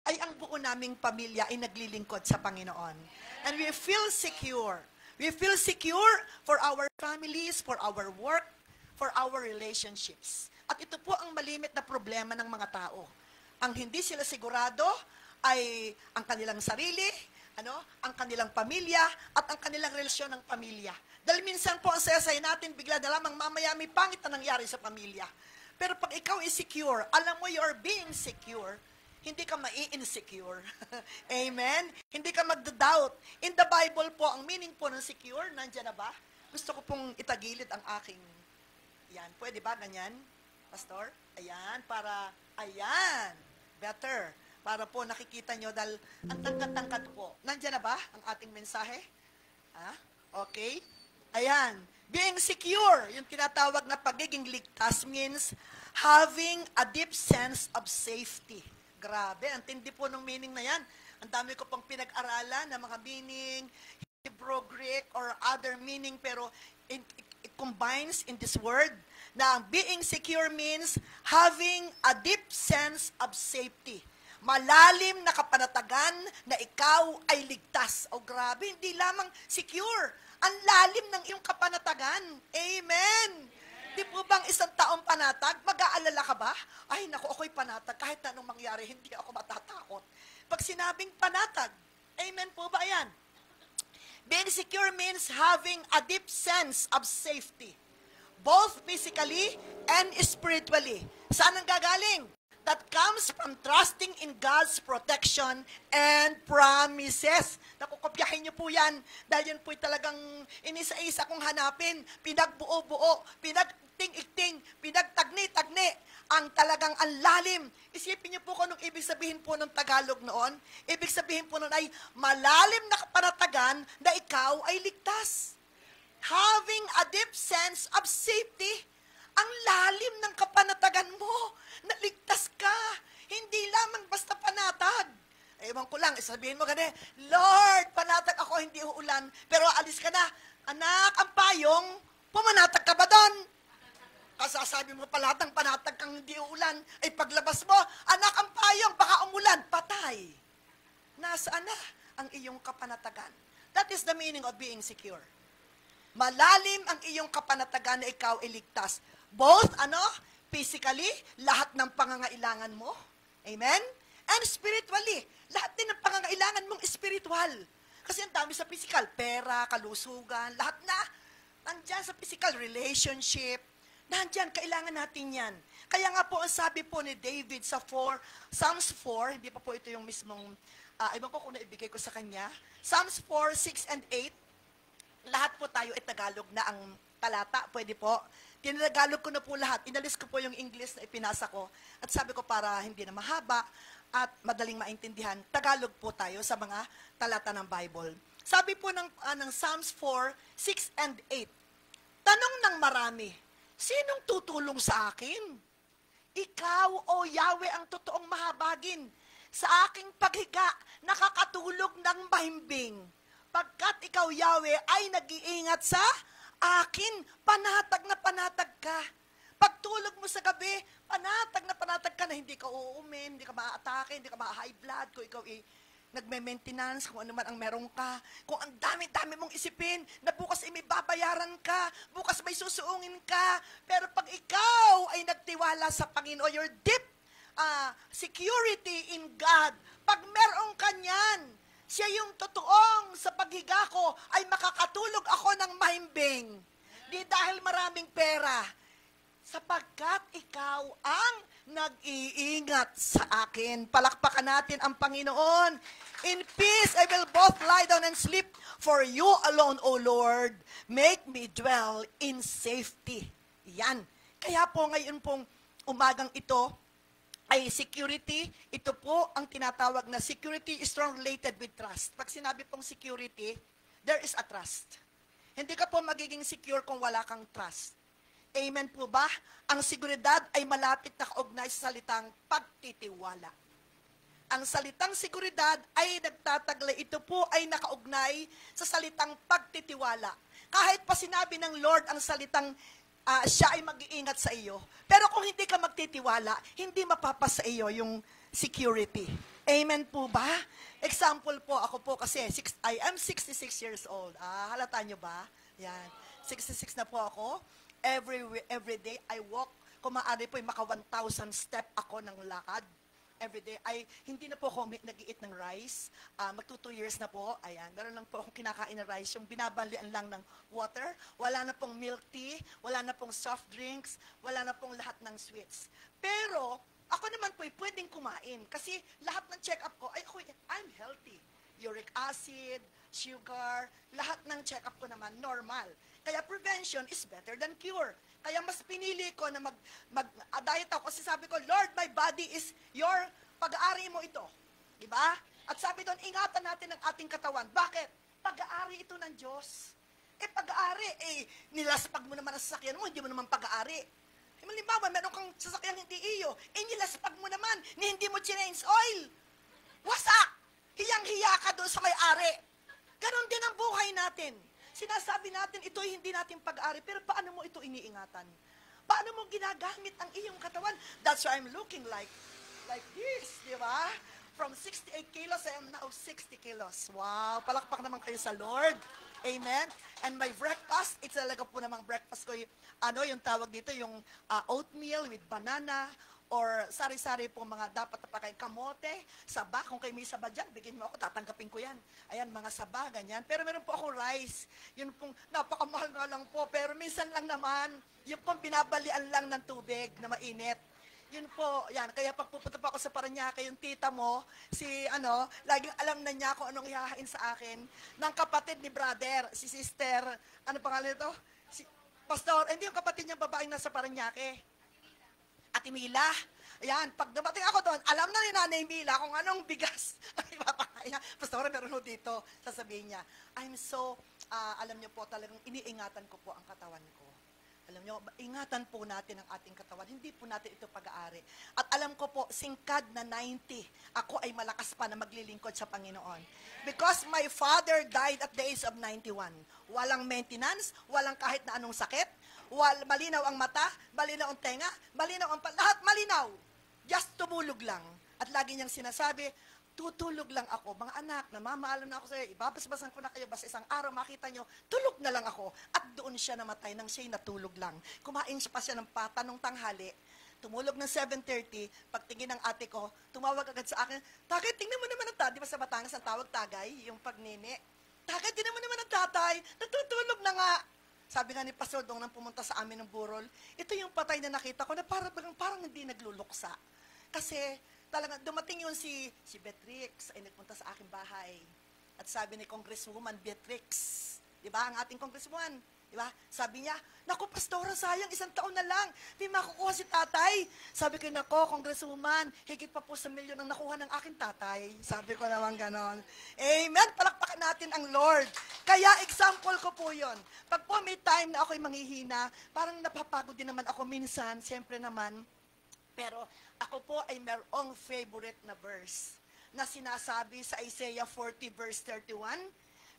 ay ang buo naming pamilya ay naglilingkod sa Panginoon. And we feel secure. We feel secure for our families, for our work, for our relationships. At ito po ang malimit na problema ng mga tao. Ang hindi sila sigurado ay ang kanilang sarili, ang kanilang pamilya, at ang kanilang relasyon ng pamilya. Dahil minsan po ang saya-saya natin, bigla na lamang mamaya may pangit na nangyari sa pamilya. Pero pag ikaw is secure, alam mo you're being secure, hindi ka mai-insecure. Amen? Hindi ka magda-doubt. In the Bible po, ang meaning po ng secure, nandiyan na ba? Gusto ko pong itagilid ang aking, yan, pwede ba ganyan, Pastor? Ayan, ayan, better. Para po nakikita nyo, dahil ang tangkat-tangkat po. Nandiyan na ba ang ating mensahe? Okay? Ayan. Being secure, yung tinatawag na pagiging ligtas means having a deep sense of safety. Grabe, ang tindi po ng meaning na yan. Ang dami ko pang pinag-aralan na mga meaning, Hebrew, Greek, or other meaning, pero it combines in this word na being secure means having a deep sense of safety. Malalim na kapanatagan na ikaw ay ligtas. O grabe, hindi lamang secure. Ang lalim ng iyong kapanatagan. Amen. Di po bang isang taong panatag, mag-aalala ka ba? Ay, naku, ako'y panatag. Kahit anong mangyari, hindi ako matatakot. Pag sinabing panatag, amen po ba yan? Being secure means having a deep sense of safety. Both physically and spiritually. Saan ang gagaling? That comes from trusting in God's protection and promises. Nakukopyahin niyo po yan, dahil yan po'y talagang inisa-isa kong hanapin, pinagbuo-buo, pinagting-ikting, pinagtagni-tagni, ang talagang ang lalim. Isipin niyo po kung anong ibig sabihin po ng Tagalog noon. Ibig sabihin po noon ay malalim na kapanatagan na ikaw ay ligtas. Having a deep sense of safety. Ang lalim ng kapanatagan mo, naligtas ka. Hindi lamang basta panatag. Ewan ko lang, sabihin mo gani, Lord, panatag ako, hindi uulan, pero alis ka na. Anak, ang payong, pumanatag ka ba doon? Kasasabi mo palatang panatag kang hindi uulan, ay paglabas mo, anak, ang payong, baka umulan, patay. Nasaan na ang iyong kapanatagan? That is the meaning of being secure. Malalim ang iyong kapanatagan na ikaw iligtas. Both, physically, lahat ng pangangailangan mo. Amen? And spiritually, lahat din ng pangangailangan mong spiritual. Kasi ang dami sa physical, pera, kalusugan, lahat na. Nandyan sa physical, relationship. Nandyan, kailangan natin yan. Kaya nga po, ang sabi po ni David sa Psalms 4, hindi pa po ito yung mismong, iba ko kung naibigay ko sa kanya. Psalms 4, 6, and 8, lahat po tayo ay Tagalog na ang talata, pwede po. Tinagalog ko na po lahat. Inalis ko po yung English na ipinasa ko. At sabi ko para hindi na mahaba at madaling maintindihan, Tagalog po tayo sa mga talata ng Bible. Sabi po ng Psalms 4, 6 and 8, tanong ng marami, sinong tutulong sa akin? Ikaw, O Yahweh, ang totoong mahabagin. Sa aking paghiga, nakakatulog ng mahimbing. Pagkat ikaw, Yahweh, ay nag-iingat sa akin, panatag na panatag ka. Pagtulog mo sa gabi, panatag ka na hindi ka uumin, hindi ka maa-atake, hindi ka ma-high blood, kung ikaw nagme-maintenance, kung ano man ang meron ka, kung ang dami-dami mong isipin, na bukas may babayaran ka, bukas may susuungin ka, pero pag ikaw ay nagtiwala sa Panginoon, your deep security in God, pag meron ka niyan, siya yung totoong sa paghiga ko ay makakatulog ako ng mahimbing. Di dahil maraming pera. Sapagkat ikaw ang nag-iingat sa akin. Palakpakan natin ang Panginoon. In peace I will both lie down and sleep, for you alone, O Lord, make me dwell in safety. Yan. Kaya po ngayon pong umagang ito, ay security, ito po ang tinatawag na security is strong related with trust. Pag sinabi pong security, there is a trust. Hindi ka po magiging secure kung wala kang trust. Amen po ba? Ang seguridad ay malapit na kaugnay sa salitang pagtitiwala. Ang salitang seguridad ay nagtataglay, ito po ay nakaugnay sa salitang pagtitiwala. Kahit pa sinabi ng Lord ang salitang siya ay mag-iingat sa iyo. Pero kung hindi ka magtitiwala, hindi mapapasa iyo yung security. Amen po ba? Example po, ako po kasi, I am 66 years old. Halata nyo ba? Yan. 66 na po ako. Every day, I walk. Kung maaari po, maka 1,000 step ako ng lakad. Every day. Hindi na po ako nag-eat ng rice. Magto 2 years na po. Ayan. Meron lang po akong kinakain na rice. Yung binabalian lang ng water. Wala na pong milk tea. Wala na pong soft drinks. Wala na pong lahat ng sweets. Pero, ako naman po pwedeng kumain. Kasi lahat ng check-up ko, I'm healthy. Uric acid, sugar, lahat ng check-up ko naman normal. Kaya prevention is better than cure. Kaya mas pinili ko na mag-diet ako kasi sabi ko, Lord, my body is your pag-aari mo ito. Diba? At sabi doon, ingatan natin ang ating katawan. Bakit? Pag-aari ito ng Diyos. Pag-aari, nilaspag mo naman ang sasakyan mo, hindi mo naman pag-aari. Halimbawa, meron kang sasakyan hindi iyo, nilaspag mo naman, hindi mo change oil. Wasak! Hiyang-hiya ka doon sa may-ari. Ganon din ang buhay natin. Sinasabi natin, ito'y hindi natin pag-ari, pero paano mo ito iniingatan? Paano mo ginagamit ang iyong katawan? That's why I'm looking like this, di ba? From 68 kilos, I am now 60 kilos. Wow, palakpak naman kayo sa Lord. Amen? And my breakfast, it's talaga po namang breakfast ko, yung tawag dito, yung oatmeal with banana, or sari-sari po mga dapat na pakain, kamote, saba, kung kayo may saba dyan, bigyan mo ako, tatanggapin ko yan. Ayan, mga saba, ganyan. Pero meron po akong rice, yun pong napakamahal nga lang po, pero minsan lang naman, yun pong binabalian lang ng tubig na mainit. Yun po, yan, kaya pag pupunta pa ako sa Parañaque, yung tita mo, laging alam na niya kung anong ihahain sa akin, ng kapatid ni brother, si sister, ano pangalan ito? Si Pastor, hindi yung kapatid niyang babaeng nasa Parañaque. Ate Mila. Ayan, pag dumating ako doon, alam na ni Nanay Mila kung anong bigas ang ipapakain niya. Pastor, meron ho dito, sasabihin niya. I'm so, alam niyo po, talagang iniingatan ko po ang katawan ko. Alam niyo, ingatan po natin ang ating katawan. Hindi po natin ito pag-aari. At alam ko po, singkad na 90, ako ay malakas pa na maglilingkod sa Panginoon. Because my father died at the age of 91. Walang maintenance, walang kahit na anong sakit. Malinaw ang mata, malinaw ang tenga, malinaw ang lahat malinaw. Just tumulog lang. At lagi niyang sinasabi, tutulog lang ako. Mga anak, namamaalam na ako sa iyo, ibabasbasan ko na kayo, basta isang araw makita nyo, tulog na lang ako. At doon siya namatay nang siya'y natulog lang. Kumain siya pa siya ng pata nung tanghali. Tumulog ng 7:30, pagtingin ng ate ko, tumawag agad sa akin, Tagay, tingnan mo naman ang tatay, di ba sa Batangas ang tawag tagay, yung pagnini. Tagay, tingnan mo naman ang tatay, natutulog na nga. Sabi nga ni Pastor Dong nang pumunta sa amin ng burol, ito yung patay na nakita ko na parang hindi nagluluksa. Kasi talaga dumating yun si Beatrix ay nagpunta sa aking bahay. At sabi ni Congresswoman Beatrix, di ba, ang ating Congresswoman, di ba? Sabi niya, naku, Pastora, sayang, 1 taon na lang. Di makukuha si tatay. Sabi ko, nako, Congresswoman, higit pa po sa milyon ang nakuha ng aking tatay. Sabi ko naman ganon. Amen. Palakpakan natin ang Lord. Kaya example ko po yun. Pag po may time na ako'y manghihina, parang napapagod din naman ako minsan, siyempre naman. Pero ako po ay merong favorite na verse na sinasabi sa Isaiah 40 verse 31.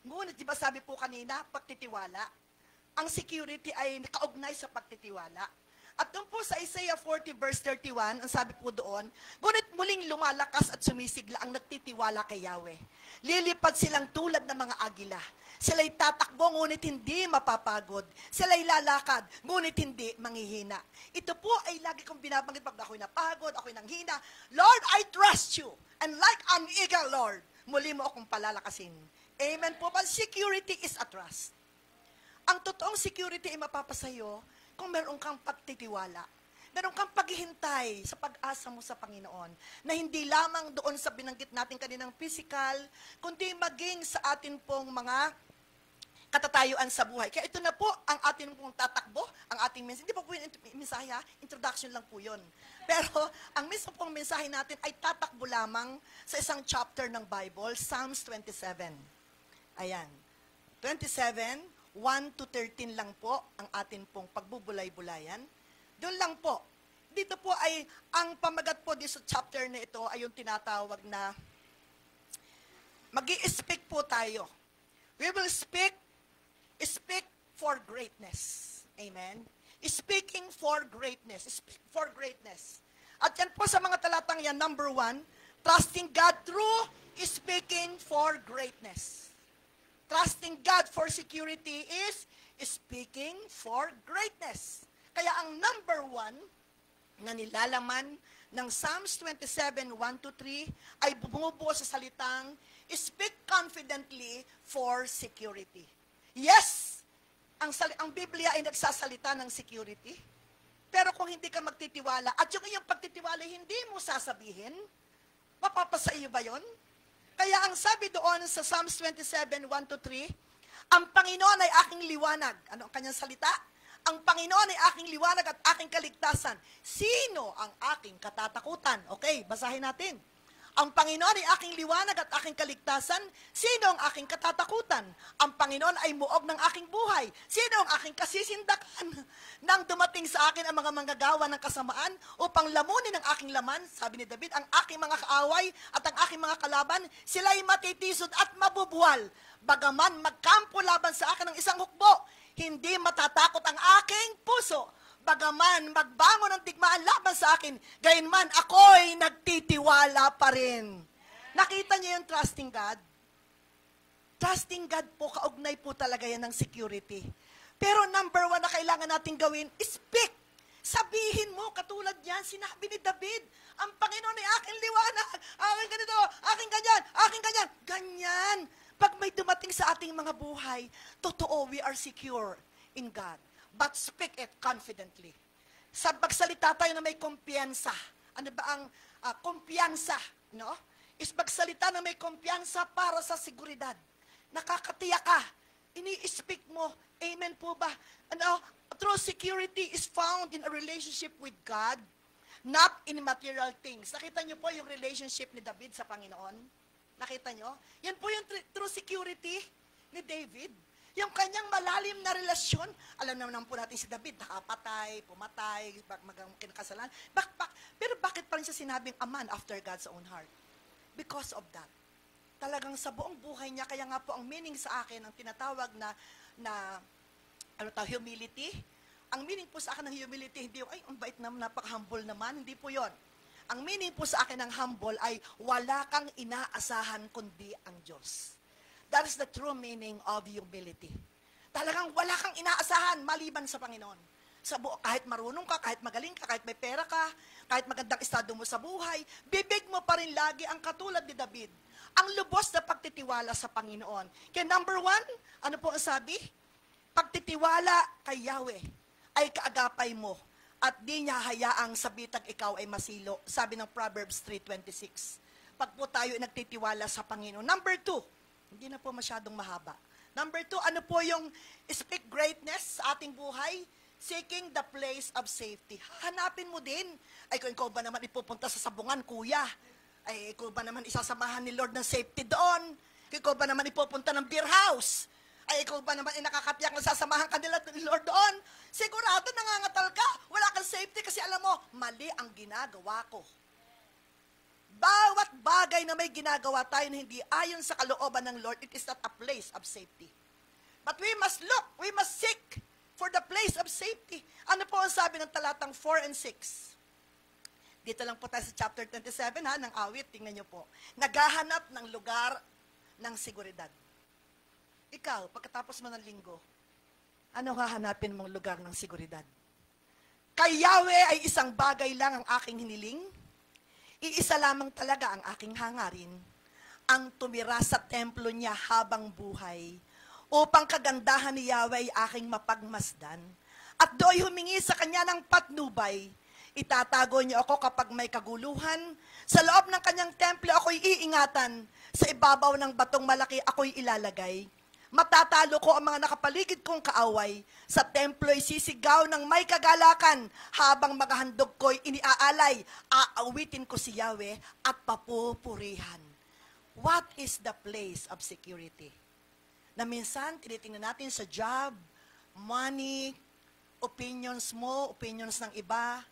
Ngunit, di ba sabi po kanina, pagtitiwala. Ang security ay nakaugnay sa pagtitiwala. At doon po sa Isaiah 40 verse 31, ang sabi po doon, ngunit muling lumalakas at sumisigla ang nagtitiwala kay Yahweh. Lilipad silang tulad ng mga agila. Sila'y tatakbo, ngunit hindi mapapagod. Sila'y lalakad, ngunit hindi manghihina. Ito po ay lagi kong binabanggit pag ako'y napagod, ako'y nanghina. Lord, I trust you. And like an eagle, Lord, muli mo akong palalakasin. Amen po ba? Security is a trust. Ang totoong security ay mapapasayo kung meron kang pagtitiwala. Meron kang paghihintay sa pag-asa mo sa Panginoon na hindi lamang doon sa binanggit natin kaninang physical, kundi maging sa atin pong mga katatayuan sa buhay. Kaya ito na po ang atin pong tatakbo, ang ating mensahe. Hindi pa po yung mensahe, introduction lang po yun. Pero ang mismo pong mensahe natin ay tatakbo lamang sa isang chapter ng Bible, Psalms 27. Ayan. 27, 1 to 13 lang po ang atin pong pagbubulay-bulayan. Doon lang po. Dito po ay, ang pamagat po dito sa chapter na ito ay yung tinatawag na mag-i-speak po tayo. We will speak for greatness. Amen? Speaking for greatness. Speak for greatness. At yan po sa mga talatang yan, number 1, Trusting God through speaking for greatness. Trusting God for security is speaking for greatness. Kaya ang number 1 na nilalaman ng Psalms 27, 1-3 ay bumubuo sa salitang, speak confidently for security. Yes, ang Biblia ay nagsasalita ng security. Pero kung hindi ka magtitiwala, at yung iyong pagtitiwala hindi mo sasabihin, mapapasa iyo ba yun? Kaya ang sabi doon sa Psalms 27, 1-3, ang Panginoon ay aking liwanag. Ano ang kanyang salita? Ang Panginoon ay aking liwanag at aking kaligtasan. Sino ang aking katatakutan? Okay, basahin natin. Ang Panginoon ay aking liwanag at aking kaligtasan. Sino ang aking katatakutan? Ang Panginoon ay muog ng aking buhay. Sino ang aking kasisindakan? Nang dumating sa akin ang mga manggagawa ng kasamaan upang lamunin ang aking laman, sabi ni David, ang aking mga kaaway at ang aking mga kalaban, sila'y matitisod at mabubuwal. Bagaman magkampo laban sa akin ng isang hukbo, hindi matatakot ang aking puso. Bagaman magbangon ng digmaan laban sa akin, gayunman ako'y nagtitiwala pa rin. Nakita niyo yung trusting God? Trusting God po, kaugnay po talaga yan ng security. Pero number 1 na kailangan natin gawin, speak. Sabihin mo, katulad yan, sinabi ni David, ang Panginoon ay aking liwanag, aking ganito, aking ganyan, aking ganyan. Ganyan. Pag may dumating sa ating mga buhay, totoo, we are secure in God. But speak it confidently. Sa pagsalita tayo na may kumpiyansa. Ano ba ang kumpiyansa? No? Is pagsalita na may kumpiyansa para sa seguridad. Nakakatiyak ka. Ini-speak mo. Amen po ba? Ano? True security is found in a relationship with God, not in material things. Nakita niyo po yung relationship ni David sa Panginoon? Nakita niyo? Yan po yung true security ni David. Yung kanyang malalim na relasyon, alam naman po natin si David, nakapatay, pumatay, kinakasalan. Pero bakit pa rin siya sinabing a man after God's own heart? Because of that. Talagang sa buong buhay niya, kaya nga po ang meaning sa akin, ang tinatawag na humility. Ang meaning po sa akin ng humility, hindi yung, ay, ang bait naman, napaka-humble naman, hindi po yon. Ang meaning po sa akin ng humble ay wala kang inaasahan kundi ang Diyos. That is the true meaning of humility. Talagang wala kang inaasahan maliban sa Panginoon. Kahit marunong ka, kahit magaling ka, kahit may pera ka, kahit magandang estado mo sa buhay, bibig mo pa rin lagi ang katulad ni David. Ang lubos na pagtitiwala sa Panginoon. Kaya number 1, ano po ang sabi? Pagtitiwala kay Yahweh ay kaagapay mo at di niya hayaang sabitang ikaw ay masilo. Sabi ng Proverbs 3:26. Pag po tayo ay nagtitiwala sa Panginoon. Number 2, hindi na po masyadong mahaba. Number 2, ano po yung speak greatness sa ating buhay? Seeking the place of safety. Hanapin mo din. Ay, kung ikaw ba naman ipupunta sa sabungan, kuya? Ay, ikaw ba naman isasamahan ni Lord ng safety doon? Kung ikaw ba naman ipupunta ng beer house? Ay, ikaw ba naman nakakatiyak na sasamahan ka nila ni Lord doon? Sigurado nangangatal ka. Wala kang safety kasi alam mo, mali ang ginagawa ko. Bawat bagay na may ginagawa tayo na hindi ayon sa kalooban ng Lord, it is not a place of safety. But we must look, we must seek for the place of safety. Ano po ang sabi ng talatang 4 and 6? Dito lang po tayo sa chapter 27 ng awit, tingnan nyo po. Naghahanap ng lugar ng seguridad. Ikaw, pagkatapos mo ng linggo, ano hahanapin mong lugar ng seguridad? Kay Yahweh ay isang bagay lang ang aking hiniling. Iisa lamang talaga ang aking hangarin, ang tumira sa templo niya habang buhay, upang kagandahan ni Yahweh ay aking mapagmasdan, at do'y humingi sa kanya ng patnubay. Itatago niya ako kapag may kaguluhan, sa loob ng kanyang templo ako'y iingatan, sa ibabaw ng batong malaki ako'y ilalagay. Matatalo ko ang mga nakapaligid kong kaaway. Sa templo'y sisigaw ng may kagalakan, habang maghahandog ko'y iniaalay. Aawitin ko si Yahweh at papupurihan. What is the place of security? Na minsan, tinitingnan natin sa job, money, opinions mo, opinions ng iba,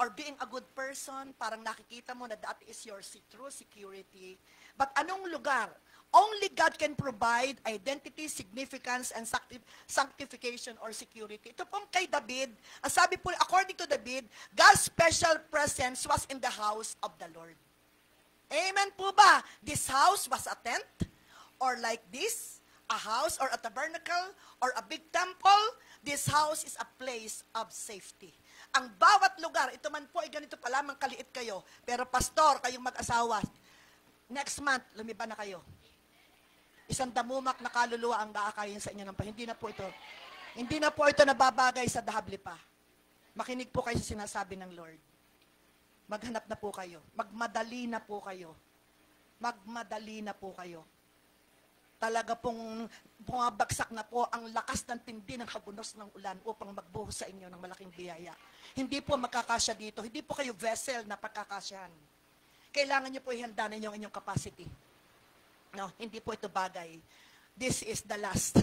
or being a good person, parang nakikita mo na that is your true security. But anong lugar? Only God can provide identity, significance, and sanctification or security. Ito pong kay David, ang sabi po, according to David, God's special presence was in the house of the Lord. Amen po ba? This house was a tent? Or like this? A house or a tabernacle? Or a big temple? This house is a place of safety. Ang bawat lugar, ito man po ay ganito pa lamang kaliit kayo. Pero pastor, kayong mag-asawa, next month, lumiban na kayo. Isang damumak na kaluluwa ang daakayin sa inyo ng pa. Hindi na po ito nababagay sa dahable pa. Makinig po kayo sa sinasabi ng Lord. Maghanap na po kayo. Magmadali na po kayo. Magmadali na po kayo. Talaga pong bumabagsak na po ang lakas ng tindi ng habunos ng ulan upang magbuhos sa inyo ng malaking biyaya. Hindi po makakasya dito. Hindi po kayo vessel na pagkakasyahan. Kailangan niyo po ihanda ninyo ang inyong capacity. No, hindi po ito bagay. This is the last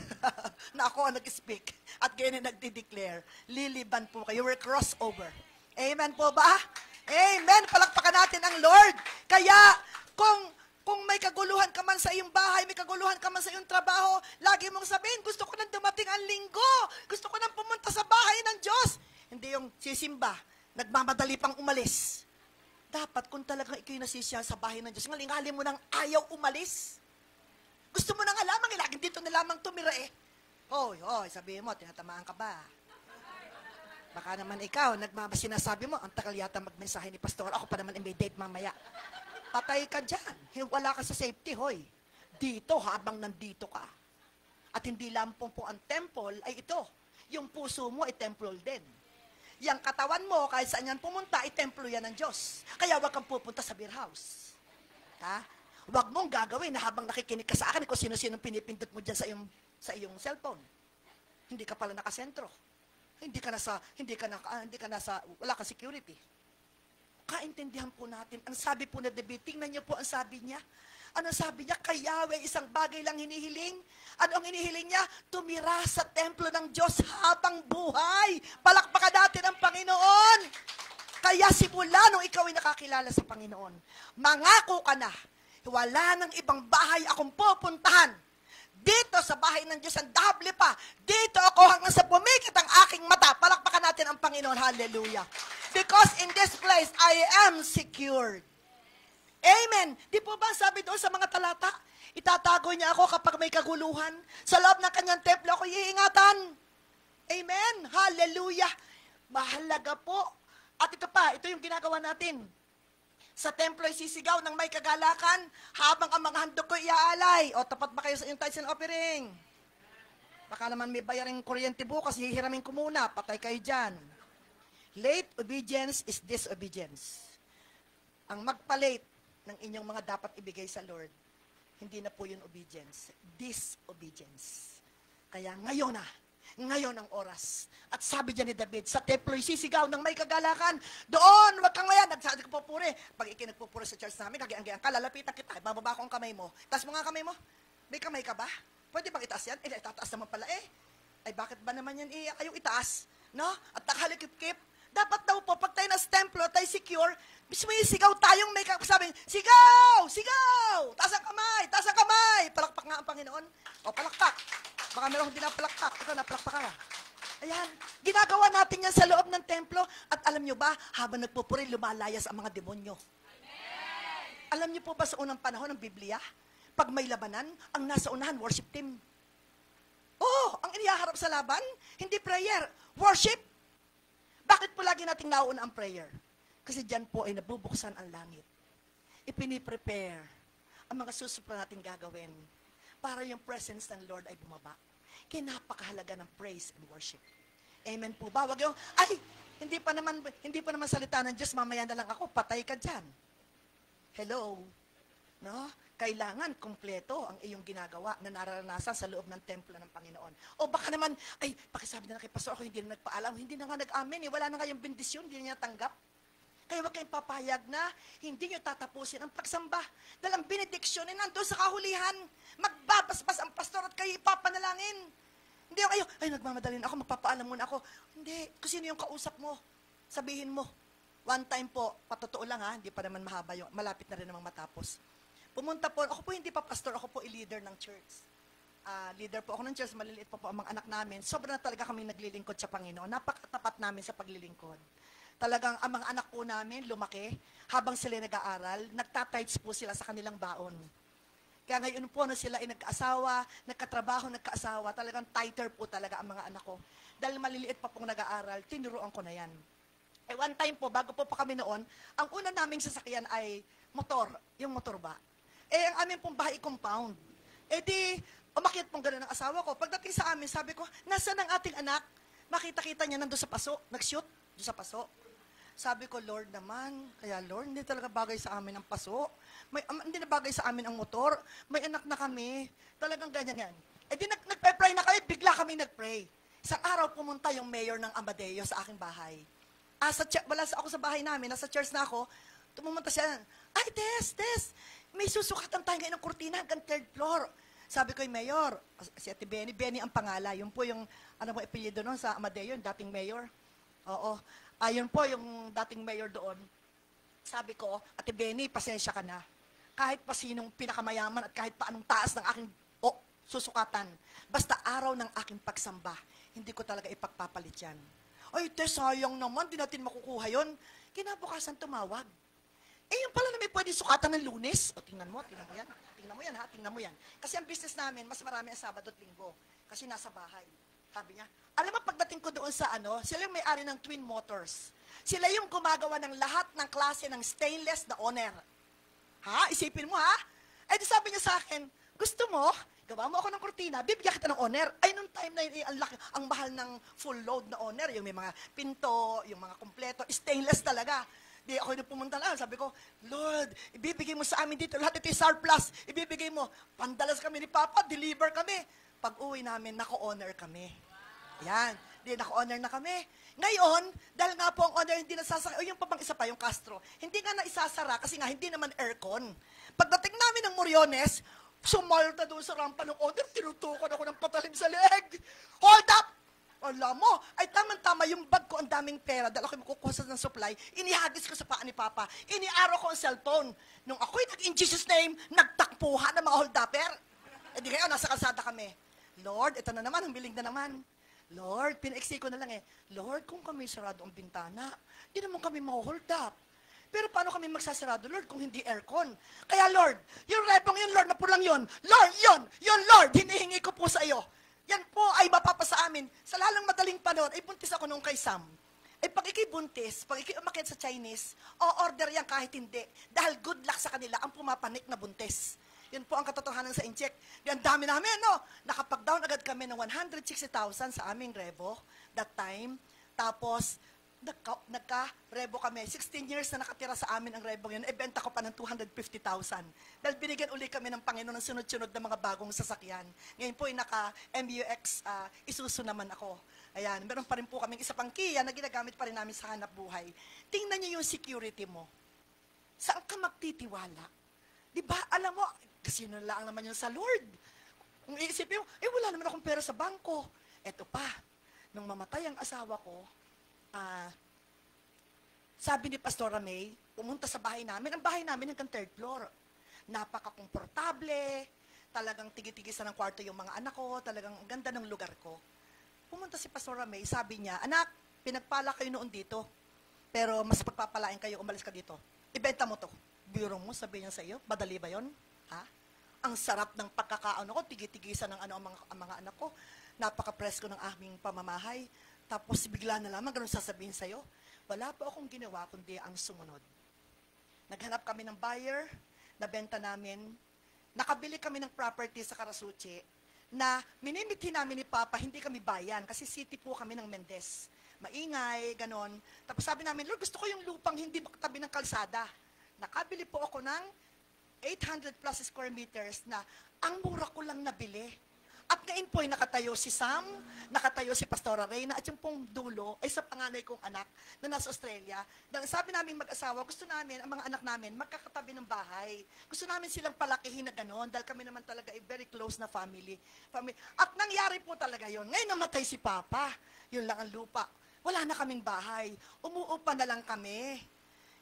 na ako ang nag-speak at ganyan nagdi-declare. Liliban po kayo. We're crossover. Amen po ba? Amen. Palakpakan natin ang Lord. Kaya, kung may kaguluhan ka man sa iyong bahay, may kaguluhan ka man sa iyong trabaho, lagi mong sabihin, gusto ko nang dumating ang linggo. Gusto ko nang pumunta sa bahay ng Diyos. Hindi yung sisimba, nagmamadali pang umalis. Dapat kung talagang ikaw nasisiyahan sa bahay ng Diyos, ngalingali mo nang ayaw umalis. Gusto mo na nga lamang, laging dito na lamang tumira eh. Hoy, sabihin mo, tinatamaan ka ba? Baka naman ikaw, sinasabi mo, ang tagal yata magmensahe ni Pastor, ako pa naman may date mamaya. Patay ka dyan. Wala ka sa safety, hoy. Dito, habang nandito ka. At hindi lamang po ang temple ay ito. Yung puso mo ay temple din. Yang katawan mo, kahit saan yan pumunta, ay templo yan ng Diyos. Kaya huwag kang pupunta sa beer house. Ha? Huwag mong gagawin na habang nakikinig ka sa akin kung sino-sino pinipindot mo dyan sa iyong cellphone. Hindi ka pala nakasentro. Wala kang security. Kaintindihan po natin. Ang sabi po na David, tingnan niyo po ang sabi niya. Ano sabi niya? Kay Yahweh, isang bagay lang hinihiling. Ano ang hinihiling niya? Tumira sa templo ng Diyos habang buhay. Palakpakan natin ang Panginoon. Kaya simula nung ikaw ay nakakilala sa Panginoon, mangako ka na, wala nang ibang bahay akong pupuntahan. Dito sa bahay ng Diyos, ang dahable pa. Dito ako hanggang sa pumikit ang aking mata. Palakpakan natin ang Panginoon. Hallelujah. Because in this place, I am secured. Amen. Di po ba sabi doon sa mga talata? Itatago niya ako kapag may kaguluhan. Sa loob ng kanyang templo ako iingatan. Amen. Hallelujah. Mahalaga po. At ito yung ginagawa natin. Sa templo ay sisigaw ng may kagalakan habang ang mga handog ko iaalay. O, tapat ba kayo sa inyong tithes and offering? Baka naman may bayaring kuryente bukas, hihiramin ko muna, patay kayo dyan. Late obedience is disobedience. Ang magpa-late ng inyong mga dapat ibigay sa Lord, hindi na po yun obedience. Disobedience. Kaya ngayon ang oras. At sabi dyan ni David, sa templo sisigaw ng may kagalakan, doon, wag kang mayan, nagsasabi ko pupuri. Pag ikinagpupuri sa church namin, kagiang-giang ka, lalapitan kita, bababa ko ang kamay mo. Taas mo nga kamay mo. May kamay ka ba? Pwede bang itaas yan? Itataas naman pala eh. Ay, bakit ba naman yan kayong itaas? No? At nakalikip-kip. Dapat daw po, pag tayo nasa templo, tayo secure, sigaw tayong may sabing, sigaw! Sigaw! Taas ang kamay! Palakpak nga ang Panginoon. O, palakpak. Baka meron hindi na palakpak. Ikaw, napalakpak ka. Ayan. Ginagawa natin yan sa loob ng templo. At alam nyo ba, habang nagpupuri, lumalayas ang mga demonyo. Amen. Alam nyo po ba sa unang panahon ng Biblia, pag may labanan, ang nasa unahan, worship team. Oh, ang inihaharap sa laban, hindi prayer, worship. Bakit po lagi nating nauna ang prayer? Kasi dyan po ay nabubuksan ang langit. Ipiniprepare ang mga susunod natin gagawin para yung presence ng Lord ay bumaba. Kaya napakahalaga ng praise and worship. Amen po ba? Wag yung, hindi pa naman salita ng Diyos, mamaya na lang ako, patay ka dyan. Hello? No? Kailangan kumpleto ang iyong ginagawa na nararanasan sa loob ng templo ng Panginoon. O baka naman, pakisabi na kay Pastor, ako hindi na nagpaalam, hindi na nga nag-amen, wala na kayong bendisyon, hindi niya tanggap. Kaya huwag kayong papayag na hindi nyo tatapusin ang pagsamba. Dahil ang benediksyon ay nandun sa kahulihan. Magbabasbas ang pastor at kayo ipapanalangin. Hindi yung kayo, nagmamadalin ako, magpapaalam muna ako. Hindi, kung sino yung kausap mo, sabihin mo. One time po, patotoo lang hindi pa naman mahaba yung, malapit na rin namang matapos. Pumunta po, ako po hindi pa pastor, ako po i-leader ng church. Leader po ako ng church, maliliit po ang mga anak namin. Sobrang na talaga kami naglilingkod sa Panginoon. Napakatapat namin sa paglilingkod. Talagang ang mga anak po namin lumaki habang sila nag-aaral, nagtatights po sila sa kanilang baon. Kaya ngayon po na sila ay nagkaasawa, nagkatrabaho, nagkaasawa, talagang tighter po talaga ang mga anak ko. Dahil maliliit pa pong nag-aaral, tinuruan ko na yan. Eh one time po, bago po pa kami noon, ang una naming sasakyan ay motor, yung motor ba? Eh ang aming pong bahay compound. Eh di, umakyat pong gano'n ang asawa ko. Pagdating sa amin, sabi ko, nasaan ang ating anak? Makita-kita niya nandun sa paso, nag-shoot doon sa paso. Sabi ko, Lord naman, kaya Lord, hindi talaga bagay sa amin ang paso. Hindi na bagay sa amin ang motor. May anak na kami. Talagang ganyan yan. Eh di nagpe-pray na kami, bigla kami nag-pray. Isang araw pumunta yung mayor ng Amadeo sa aking bahay. Wala ako sa bahay namin, nasa church na ako, tumumunta siya, ay, Tess, may susukatan tayo ngayon ng kurtina hanggang third floor. Sabi ko yung mayor, si Ate Benny ang pangala, yun po yung, ano mo, apelyido noon sa Amadeo, yung dating mayor. Oo. Ayun po yung dating mayor doon. Sabi ko, Ate Benny, pasensya ka na. Kahit pa sinong pinakamayaman at kahit pa anong taas ng aking susukatan, basta araw ng aking pagsamba, hindi ko talaga ipagpapalit yan. Ay, Tess, sayang naman, di natin makukuha yun. Kinabukasan tumawag. Eh, yung pala na may pwede sukatan ng Lunes. O, tingnan mo yan. Tingnan mo yan, ha? Tingnan mo yan. Kasi ang business namin, mas marami ang Sabado at Linggo. Kasi nasa bahay. Sabi niya, alam mo, pagdating ko doon sa sila yung may-ari ng Twin Motors. Sila yung gumagawa ng lahat ng klase ng stainless na owner. Ha? Isipin mo, ha? Eh, di sabi niya sa akin, gusto mo, gawa mo ako ng kurtina, bibigyan kita ng owner. Ay, nung time na yun, ang mahal ng full load na owner, yung may mga pinto, yung mga kompleto, stainless talaga. Di ako yung pumunta lang, sabi ko, Lord, ibibigay mo sa amin dito, lahat ito yung surplus, ibibigay mo, pandalas kami ni Papa, deliver kami. Pag uwi namin, nako-honor kami. Yan, di nako-honor na kami. Ngayon, dahil nga po ang honor hindi nasasara, o yung pa bang isa pa, yung Castro, hindi nga na isasara kasi nga hindi naman aircon. Pagdating namin ng Moriones, sumalta doon sa rampa ng honor, tinutukan ako ng patalim sa leg. Hold up! Alam mo, ay tama-tama yung bag ko, ang daming pera, dahil ako makukuha ng supply, inihagis ko sa paa ni Papa, iniaro ko ang cellphone. Nung ako'y in Jesus name, nagtakpuhan ng mga hold-upper. Eh di ngayon, nasa kalsada kami. Lord, ito na naman, humiling na naman. Lord, pinaiksi ko na lang Lord, kung kami sarado ang bintana, di naman kami ma-hold up. Pero paano kami magsasarado, Lord, kung hindi aircon? Kaya Lord, yung rebong yun, Lord, na pulang yun, Lord, yun, Lord, hinihingi ko po sa iyo. Yan po ay mapapasa amin. Sa lalang madaling panahon, ay buntis ako nung kay Sam. Ay pag ikibuntis, pag ikiumakit sa Chinese, o-order yan kahit hindi. Dahil good luck sa kanila ang pumapanik na buntis. Yun po ang katotohanan sa incheck. Ang dami namin, no? Nakapag-down agad kami ng 160,000 sa aming revo that time. Tapos, nagka-revo kami. 16 years na nakatira sa amin ang revo yun. Ibenta ko pa ng 250,000. Dahil binigyan uli kami ng Panginoon ng sunod-sunod na mga bagong sasakyan. Ngayon po, naka-MUX Isuzu naman ako. Ayan, meron pa rin po kaming isa pang Kia na ginagamit pa rin namin sa hanap buhay. Tingnan niyo yung security mo. Saan ka magtitiwala? Di ba, alam mo, kasi yun lang naman yun sa Lord. Kung iisipin mo, wala naman akong pera sa bangko. Eto pa, nung mamatay ang asawa ko, sabi ni Pastora May, pumunta sa bahay namin, ang bahay namin hanggang third floor. Napaka-komportable, talagang tigi-tigisan ng kwarto yung mga anak ko, talagang ang ganda ng lugar ko. Pumunta si Pastora May, sabi niya, anak, pinagpala kayo noon dito, pero mas pagpapalain kayo, umalis ka dito. Ibenta mo to. Biro mo, sabi niya sa iyo, madali ba yun? Ha? Ang sarap ng pagkakaano ko, tigi-tigisan ng ang mga anak ko. Napaka-presko ng aming pamamahay. Tapos bigla na lamang, ganun sasabihin sa'yo, wala po akong ginawa kundi ang sumunod. Naghanap kami ng buyer, nabenta namin, nakabili kami ng property sa Karasuche, na minimithi namin ni Papa, hindi kami bayan, kasi city po kami ng Mendez. Maingay, ganon. Tapos sabi namin, Lord, gusto ko yung lupang hindi tabi ng kalsada. Nakabili po ako ng 800 plus square meters na ang mura ko lang nabili. At ngayon po ay nakatayo si Sam, nakatayo si Pastora Reyna, at yung pong dulo ay sa panganay kong anak na nasa Australia. Dahil sabi namin mag-asawa, gusto namin, ang mga anak namin, magkakatabi ng bahay. Gusto namin silang palakihin na gano'n, dahil kami naman talaga ay very close na family. At nangyari po talaga yon. Ngayon namatay si Papa, yun lang ang lupa. Wala na kaming bahay, umuupa na lang kami.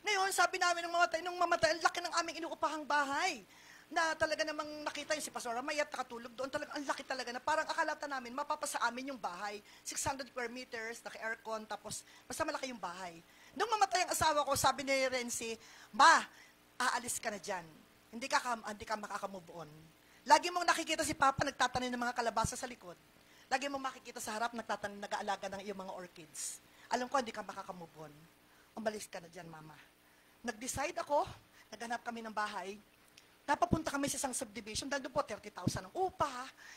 Ngayon, sabi namin nung mamatay, ang laki ng aming inuupahang bahay. Na talaga namang nakita yung si Pastora May at nakatulog doon. Talagang ang laki talaga na parang akalata namin, mapapasa amin yung bahay. 600 square meters, naka-aircon, tapos basta malaki yung bahay. Nung mamatay ang asawa ko, sabi ni Renzi, Ma, aalis ka na dyan. Hindi ka makakamove on. Lagi mong nakikita si Papa nagtatanim ng mga kalabasa sa likod. Lagi mong makikita sa harap nag-aalaga ng iyong mga orchids. Alam ko, hindi ka makakamove on. Umalis ka na dyan, Mama. Nag-decide ako, naghanap kami ng bahay, napapunta kami sa isang subdivision, dahil doon po 30,000 ang upa.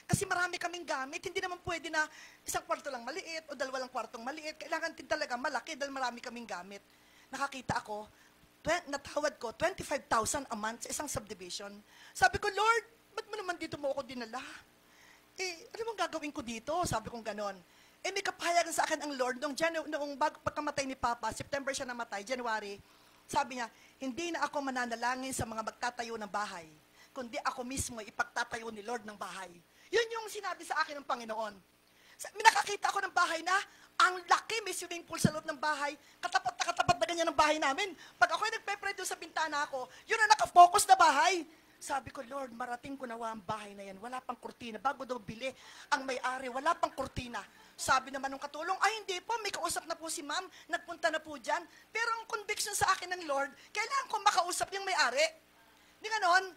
Kasi marami kaming gamit, hindi naman pwede na isang kwarto lang maliit o dalawa lang kwartong maliit. Kailangan din talaga malaki dahil marami kaming gamit. Nakakita ako, natawad ko 25,000 a month sa isang subdivision. Sabi ko, Lord, ba't mo naman dito mo ako dinala? Ano mong gagawin ko dito? Sabi kong ganon. May kapahayagan sa akin ang Lord noong pagkamatay ni Papa, September siya namatay, January. Sabi niya, hindi na ako mananalangin sa mga magtatayo ng bahay, kundi ako mismo ipagtatayo ni Lord ng bahay. Yun yung sinabi sa akin ng Panginoon. Nakakita ako ng bahay na, ang laki, may swimming pool sa loob ng bahay, katapat na ganyan ng bahay namin. Pag ako'y nagpe-pray doon sa bintana ko, yun ang nakafocus na bahay. Sabi ko, Lord, marating ko nawa ang bahay na yan. Wala pang kurtina. Bago daw bili ang may-ari, wala pang kurtina. Sabi naman ng katulong, ay hindi po, may kausap na po si ma'am, nagpunta na po dyan. Pero ang conviction sa akin ng Lord, kailangan ko makausap yung may-ari. Di ganon,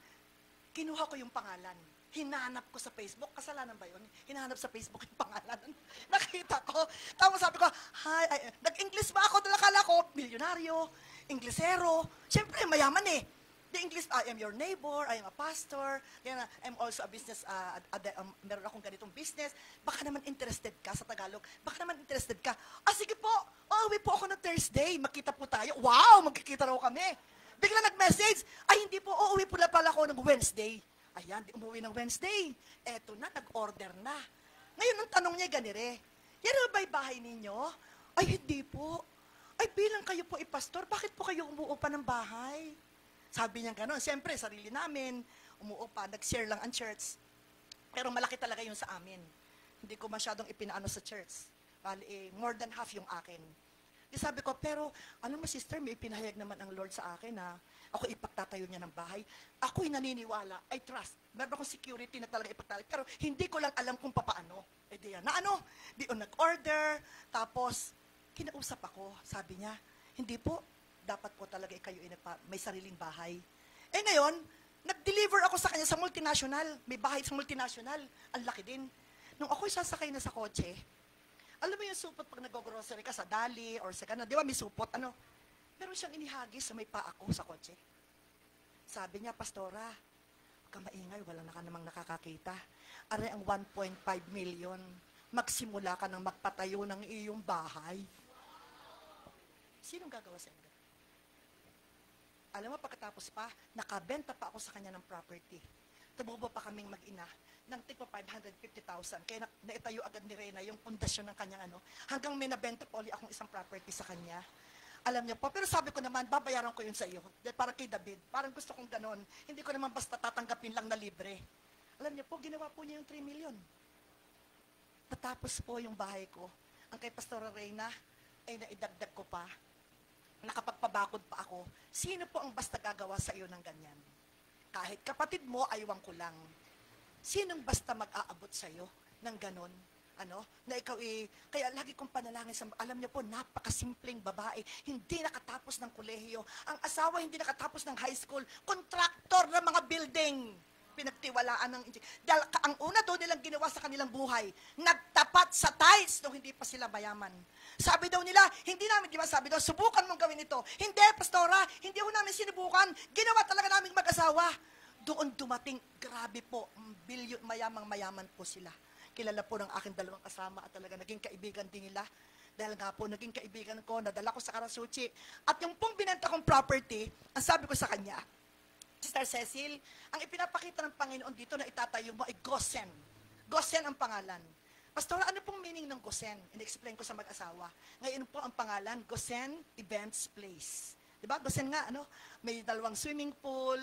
kinuha ko yung pangalan. Hinanap ko sa Facebook. Kasalanan ba yun? Hinanap sa Facebook yung pangalan. Nakita ko. Tapos sabi ko, hi, nag-English ba ako? Nakala ko, milyonaryo, Inglesero. Siyempre, mayaman eh. The English, I am your neighbor, I am a pastor, I'm also a business, meron akong ganitong business. Baka naman interested ka sa Tagalog. Baka naman interested ka. Sige po, uuwi po ako ng Thursday. Makita po tayo. Wow, magkikita raw kami. Bigla nag-message, ay hindi po, uuwi po na pala ako ng Wednesday. Ayan, umuwi ng Wednesday. Eto na, nag-order na. Ngayon, ang tanong niya, ganire, yan ba yung bahay ninyo? Ay, hindi po. Ay, bilang kayo po pastor, bakit po kayo umuupa ng bahay? Sabi niya gano'n. Siyempre, sarili namin, umuupa, nag-share lang ang church. Pero malaki talaga yun sa amin. Hindi ko masyadong ipinaano sa church. Bali, more than half yung akin. Di sabi ko, pero, ano mo sister, may ipinahayag naman ang Lord sa akin na ako ipagtatayo niya ng bahay. Ako'y naniniwala, I trust. Meron akong security na talaga ipagtatayo. Pero hindi ko lang alam kung paano. Di yan. Na ano, di o nag-order, tapos, kinausap ako. Sabi niya, hindi po, dapat po talaga kayo may sariling bahay. Ngayon, nag-deliver ako sa kanya sa multinational. May bahay sa multinational. Ang laki din. Nung ako'y sasakay na sa kotse, alam mo yung supot pag nag-grocery ka sa Dali or sa gano'n, di ba may supot, meron siyang inihagis sa may paa ko sa kotse. Sabi niya, Pastora, huwag ka maingay, wala na ka namang nakakakita. Aray ang 1.5 million, magsimula ka ng magpatayo ng iyong bahay. Sinong gagawa sa inyo? Alam mo, pagkatapos pa, nakabenta pa ako sa kanya ng property. Tumubo pa kaming mag-ina ng tigpa 550,000. Kaya naitayo agad ni Reyna yung pundasyon ng kanyang hanggang may nabenta pa ulit akong isang property sa kanya. Alam niyo po, pero sabi ko naman, babayaran ko yun sa iyo. Parang kay David, parang gusto kong ganon. Hindi ko naman basta tatanggapin lang na libre. Alam niyo po, ginawa po niya yung 3 million. Natapos po yung bahay ko. Ang kay Pastora Reyna, ay naidagdag ko pa. Nakapagpabakod pa ako, sino po ang basta gagawa sa iyo ng ganyan? Kahit kapatid mo, aywan ko lang. Sinong basta mag-aabot sa iyo ng ganon? Na ikaw kaya lagi kong panalangin alam niyo po, napakasimpleng babae, hindi nakatapos ng kolehiyo. Ang asawa hindi nakatapos ng high school, kontraktor ng mga building. Pinagtiwalaan ng dahil ang una doon nilang ginawa sa kanilang buhay, nagtapat sa tithes nung hindi pa sila mayaman. Sabi daw nila, hindi namin, di ba sabi daw, subukan mong gawin ito. Hindi, Pastora, hindi ho namin sinubukan. Ginawa talaga namin mag-asawa. Doon dumating, grabe po, mayamang-mayaman po sila. Kilala po ng aking dalawang kasama at talaga naging kaibigan din nila. Dahil nga po, naging kaibigan ko, nadala ko sa Karasuchi. At yung pong binenta kong property, ang sabi ko sa kanya, Sister Cecil, ang ipinapakita ng Panginoon dito na itatayo mo ay Gosen. Gosen ang pangalan. Pastor, ano pong meaning ng Gosen? In-explain ko sa mag-asawa. Ngayon po ang pangalan, Gosen Events Place. Diba? Gosen nga, may 2 swimming pool,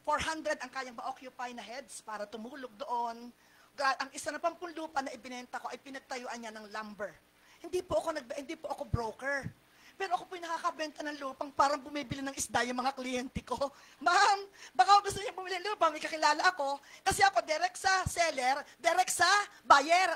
400 ang kayang ma-occupy na heads para tumulog doon. Ang isa na pang lupa na ibinenta ko ay pinagtayuan niya ng lumber. Hindi po ako broker. Pero ako po yung nakakabenta ng lupang parang bumibili ng isda yung mga kliyente ko. Ma'am, baka gusto niya bumili ng lupa, may kakilala ako. Kasi ako direct sa seller, direct sa buyer.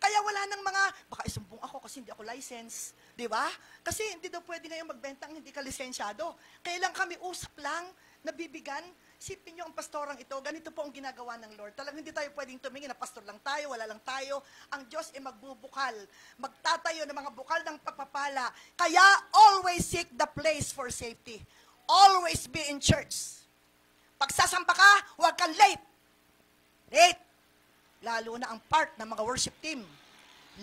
Kaya wala nang baka isumbong ako kasi hindi ako license. Di ba? Kasi hindi daw pwede ngayon magbentang hindi ka lisensyado. Kailan kami usap lang, nabibigan, sipin nyo ang pastorang ito, ganito po ang ginagawa ng Lord. Talagang hindi tayo pwedeng tumingin na pastor lang tayo, wala lang tayo. Ang Diyos ay magbubukal, magtatayo ng mga bukal ng pagpapala. Kaya always seek the place for safety. Always be in church. Pagsasampa ka, huwag kang late. Late. Lalo na ang part ng mga worship team.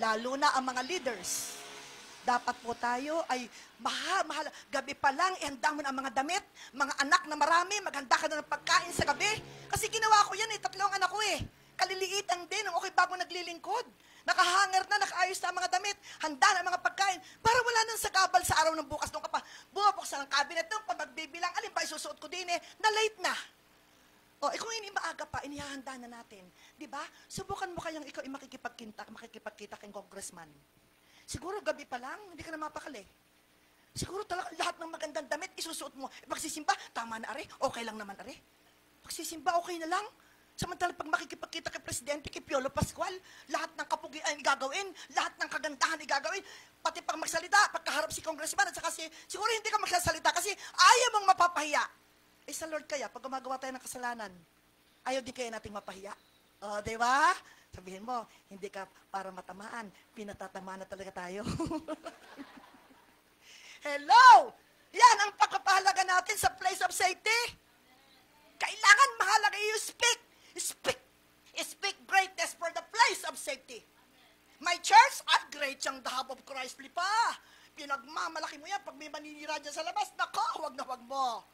Lalo na ang mga leaders. Dapat po tayo ay mahal. Gabi pa lang, ihanda mo na ang mga damit, mga anak na marami, maghanda ka na ng pagkain sa gabi. Kasi ginawa ko yan 3 anak ko Kaliliitan din, okay bago naglilingkod. Nakahanger na, nakaayos na ang mga damit, handa na ang mga pagkain, para wala nang sagabal sa araw ng bukas. Nung ka pa, bumabuksan ang cabinet nung, pag magbibilang, alin ba isusuot ko din na late na. Kung ini maaga pa, inihahanda na natin. Diba? Subukan mo kayang ikaw makikipagkita kay congressman. Siguro gabi pa lang, hindi ka na mapakali. Siguro talaga lahat ng magandang damit, isusuot mo. Pagsisimba, tama na okay lang naman Pagsisimba, okay na lang. Samantala pag makikipagkita kay Presidente, kay Piolo Pascual, lahat ng kapugian igagawin, lahat ng kagandahan igagawin, pati pag magsalita, pagkaharap si congressman, at saka siguro hindi ka magsasalita kasi ayaw mong mapapahiya. Sa Lord kaya, pag gumagawa tayo ng kasalanan, ayaw din kaya nating mapahiya. Di ba? Sabihin mo, hindi ka para matamaan, pinatatamaan na talaga tayo. Hello! Yan ang pagpapahalaga natin sa place of safety. Kailangan mahalaga yung speak. Speak greatness for the place of safety. My church, great siyang the hub of Christ pa. Pinagmamalaki mo yan pag may maninira dyan sa labas. Nako, wag na wag mo.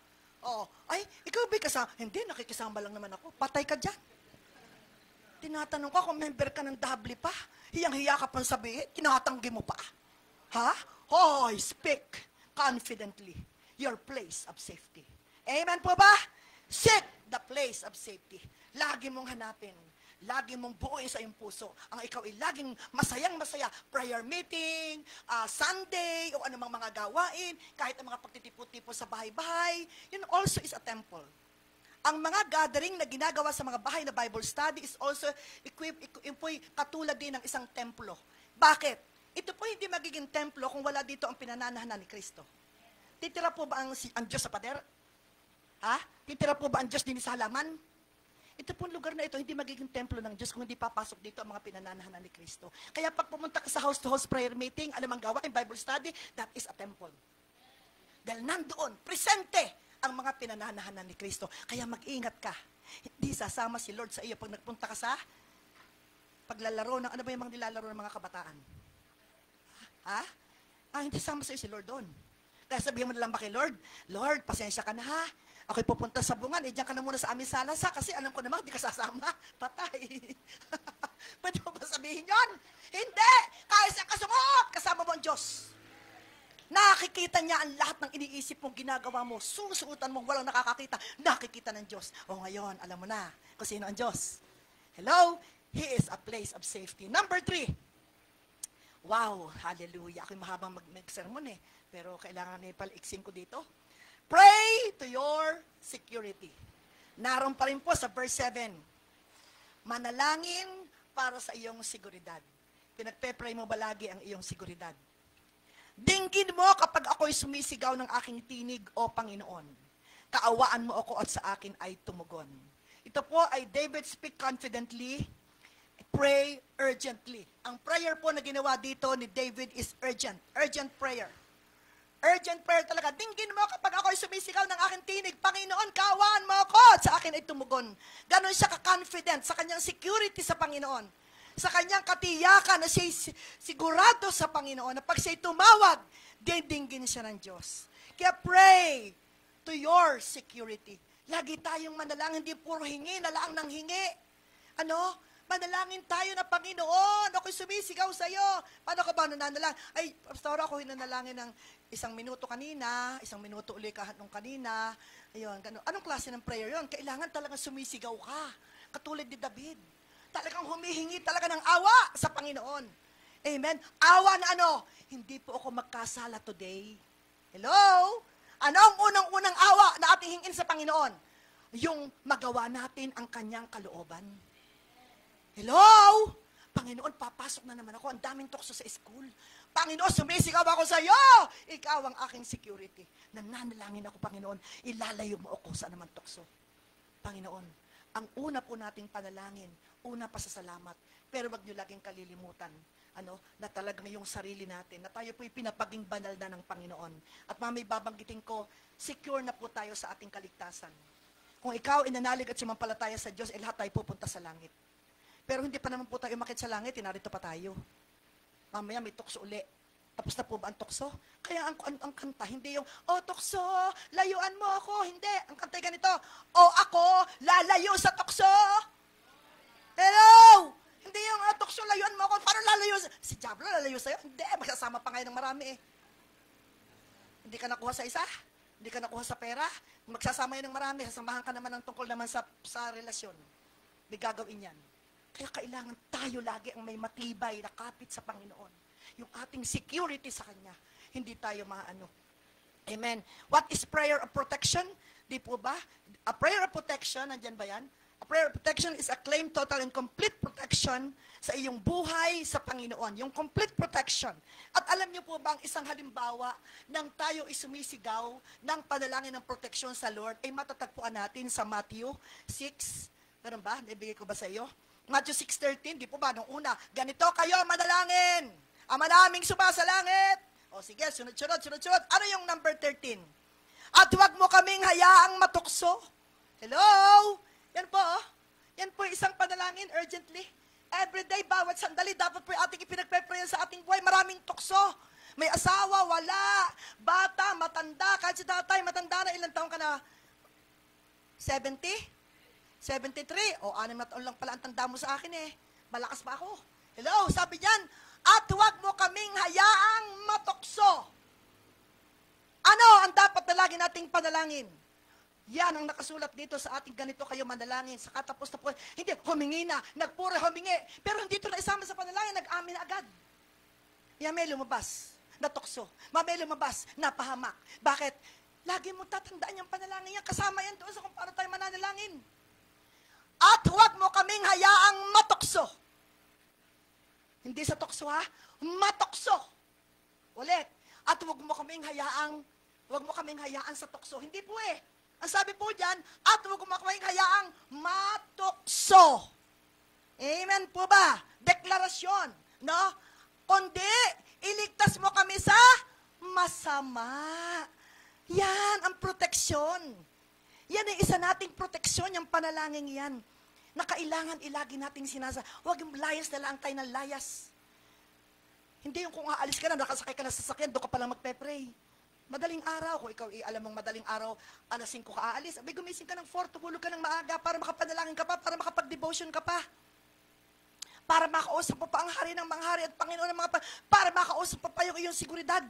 Ikaw ba kasama? Hindi, nakikisama lang naman ako. Patay ka dyan. Tinatanong ko kung member ka ng Dabli pa. Hiyang-hiya ka pang sabihin, tinatanggi mo pa. Ha? Speak confidently your place of safety. Amen po ba? Seek the place of safety. Lagi mong hanapin. Lagi mong buuin sa iyong puso. Ang ikaw ay laging masayang-masaya. Prayer meeting, Sunday, o anumang mga gawain, kahit ang mga pagtitipo-tipo sa bahay-bahay, yun also is a temple. Ang mga gathering na ginagawa sa mga bahay na Bible study is also yun po'y katulad din ng isang templo. Bakit? Ito po hindi magiging templo kung wala dito ang pinananahanan ni Kristo. Titira po ba ang Diyos sa pader? Titira po ba ang Diyos din sa halaman? Ito pong lugar na ito, hindi magiging templo ng Diyos kung hindi papasok dito ang mga pinananahanan ni Kristo. Kaya pag pumunta ka sa house-to-house prayer meeting, alam ang gawain, Bible study, that is a temple. Dahil nandoon, presente ang mga pinananahanan ni Kristo. Kaya mag-ingat ka. Hindi sasama si Lord sa iyo pag nagpunta ka sa paglalaro ng, ano ba yung mga nilalaro ng mga kabataan? Hindi sasama sa iyo si Lord doon. Kaya sabihin mo na lang ba kay Lord, Lord, pasensya ka na ha. Ako'y pupunta sa bungan, diyan ka na muna sa amin salasa kasi alam ko naman, di ka sasama. Patay. Pwede mo ba sabihin yun? Hindi! Kahit saan ka sumuot, kasama mo ang Diyos. Nakikita niya ang lahat ng iniisip mong ginagawa mo. Susuotan mong walang nakakakita. Nakikita ng Diyos. Ngayon, alam mo na kung sino ang Diyos. Hello? He is a place of safety. Number 3. Wow, hallelujah. Ako'y mahabang mag-sermon pero kailangan palaiksin ko dito. Pray to your security. Naroon pa rin po sa verse 7. Manalangin para sa iyong seguridad. Pinagpe-pray mo ba lagi ang iyong seguridad? Dinggin mo kapag ako'y sumisigaw ng aking tinig, O Panginoon. Kaawaan mo ako at sa akin ay tumugon. Ito po ay David speak confidently, pray urgently. Ang prayer po na ginawa dito ni David is urgent. Urgent prayer. Urgent prayer talaga. Dinggin mo kapag ako'y sumisigaw ng aking tinig, Panginoon, kaawaan mo ako at sa akin ay tumugon. Ganon siya ka-confident sa kanyang security sa Panginoon. Sa kanyang katiyakan na siya'y sigurado sa Panginoon na pag siya'y tumawag, didinggin siya ng Diyos. Kaya pray to your security. Lagi tayong manalangin, hindi puro hingi, nalaang ng hingi. Manalangin tayo na Panginoon, ako'y sumisigaw sa iyo. Paano ka ba nananalang? Pastor, ako hinanalangin ng 1 minuto kanina, 1 minuto uli nung kanina. Ayun, gano'n. Anong klase ng prayer yon? Kailangan talagang sumisigaw ka. Katulad ni David. Talagang humihingi talaga ng awa sa Panginoon. Amen? Awa na Hindi po ako magkasala today. Hello? Ano ang unang-unang awa na ating hingin sa Panginoon? Yung magawa natin ang kanyang kalooban. Hello? Panginoon, papasok na naman ako. Ang daming tukso sa school. Panginoon, sumisigaw ako sa iyo. Ikaw ang aking security. Nananalangin ako, Panginoon, ilalayo mo ako sa naman tukso. Panginoon, ang una po nating panalangin, una pa sa salamat. Pero wag niyo laging kalilimutan, na talagang yung sarili natin, na tayo po'y pinapaging banal na ng Panginoon. At mamay babanggitin ko, secure na po tayo sa ating kaligtasan. Kung ikaw inanalig at sumampalataya sa Diyos, lahat tayo pupunta sa langit. Pero hindi pa naman po tayo umakyat sa langit, narito pa tayo. Mamaya may tukso uli. Tapos na po ba ang tukso? Kaya ang kanta, hindi yung, tukso, layuan mo ako. Hindi. Ang kanta ay ganito, ako, lalayo sa tukso. Hello! Hindi yung, tukso, layuan mo ako. Paano lalayo? Si Diablo lalayo sa'yo? Hindi, magsasama pa ngayon ng marami eh. Hindi ka nakuha sa isa. Hindi ka nakuha sa pera. Magsasama yun ng marami. Sasamahan ka naman ng tungkol naman sa relasyon. Hindi gagawin yan. Kaya kailangan tayo lagi ang may matibay na kapit sa Panginoon. Yung ating security sa Kanya. Hindi tayo maano. Amen. What is prayer of protection? Di po ba? A prayer of protection, nandyan ba yan? A prayer of protection is a claim total and complete protection sa iyong buhay sa Panginoon. Yung complete protection. At alam niyo po ba ang isang halimbawa nang tayo isumisigaw ng panalangin ng proteksyon sa Lord ay matatagpuan natin sa Matthew 6. Ganun ba? Naibigay ko ba sa iyo? Matthew 6:13, di po ba? Nung una, ganito kayo manalangin. Ama naming suba sa langit. O sige, sunod-sunod. Ano yung number 13? At huwag mo kaming hayaang matukso. Hello? Yan po, Yan po isang panalangin urgently. Everyday, bawat sandali, dapat po yung ating ipinagpe-prayan sa ating buhay. Maraming tukso. May asawa, wala. Bata, matanda. Kahit si tatay, matanda na. Ilang taong ka na? 70? 73. O, 6 na taon lang pala ang tanda mo sa akin eh. Malakas pa ako. Hello, sabi diyan, at huwag mo kaming hayaang matukso. Ano ang dapat na lagi nating panalangin? Yan ang nakasulat dito sa ating ganito kayo manalangin. Sa katapos na po, hindi, humingi na, nagpura humingi. Pero hindi ito na isama sa panalangin, nag-amin na agad. Yan may lumabas, natukso. May lumabas, napahamak. Bakit? Lagi mo tatandaan yung panalangin yan. Kasama yan doon sa kung paano tayo mananalangin. At huwag mo kaming hayaang matukso. Hindi sa tukso ha, matukso. Ulit. At huwag mo kaming hayaan sa tukso. Hindi po eh. Ang sabi po dyan, at huwag mo kaming hayaang matukso. Amen po ba? Deklarasyon. No? Kundi, iligtas mo kami sa masama. Yan ang proteksyon. Yan ang isa nating proteksyon, yung panalangin yan. Na kailangan ilagi nating huwag yung layas na lang tayo ng layas. Hindi yung kung aalis ka na, nakasakay ka na sa sasakyan, doon ka palang magpe-pray. Madaling araw, kung ikaw alam mong madaling araw, alas 5 ka aalis, abay gumising ka ng 4, tumulog ka ng maaga para makapanalangin ka pa, para makapag-devotion ka pa. Para makausap mo pa ang hari ng mga hari at Panginoon ng mga para makausap pa yung iyong seguridad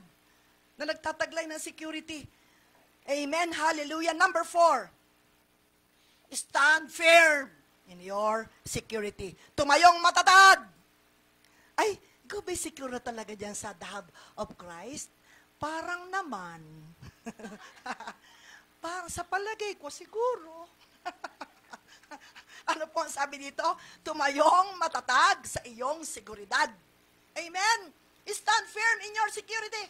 na nagtataglay ng security. Amen, hallelujah. Number 4, stand firm in your security. Tumayong matatag. Ay, ikaw ba'y secure na talaga dyan sa the hub of Christ? Parang naman. Parang sa palagay ko, siguro. Ano po ang sabi dito? Tumayong matatag sa iyong seguridad. Amen? Stand firm in your security.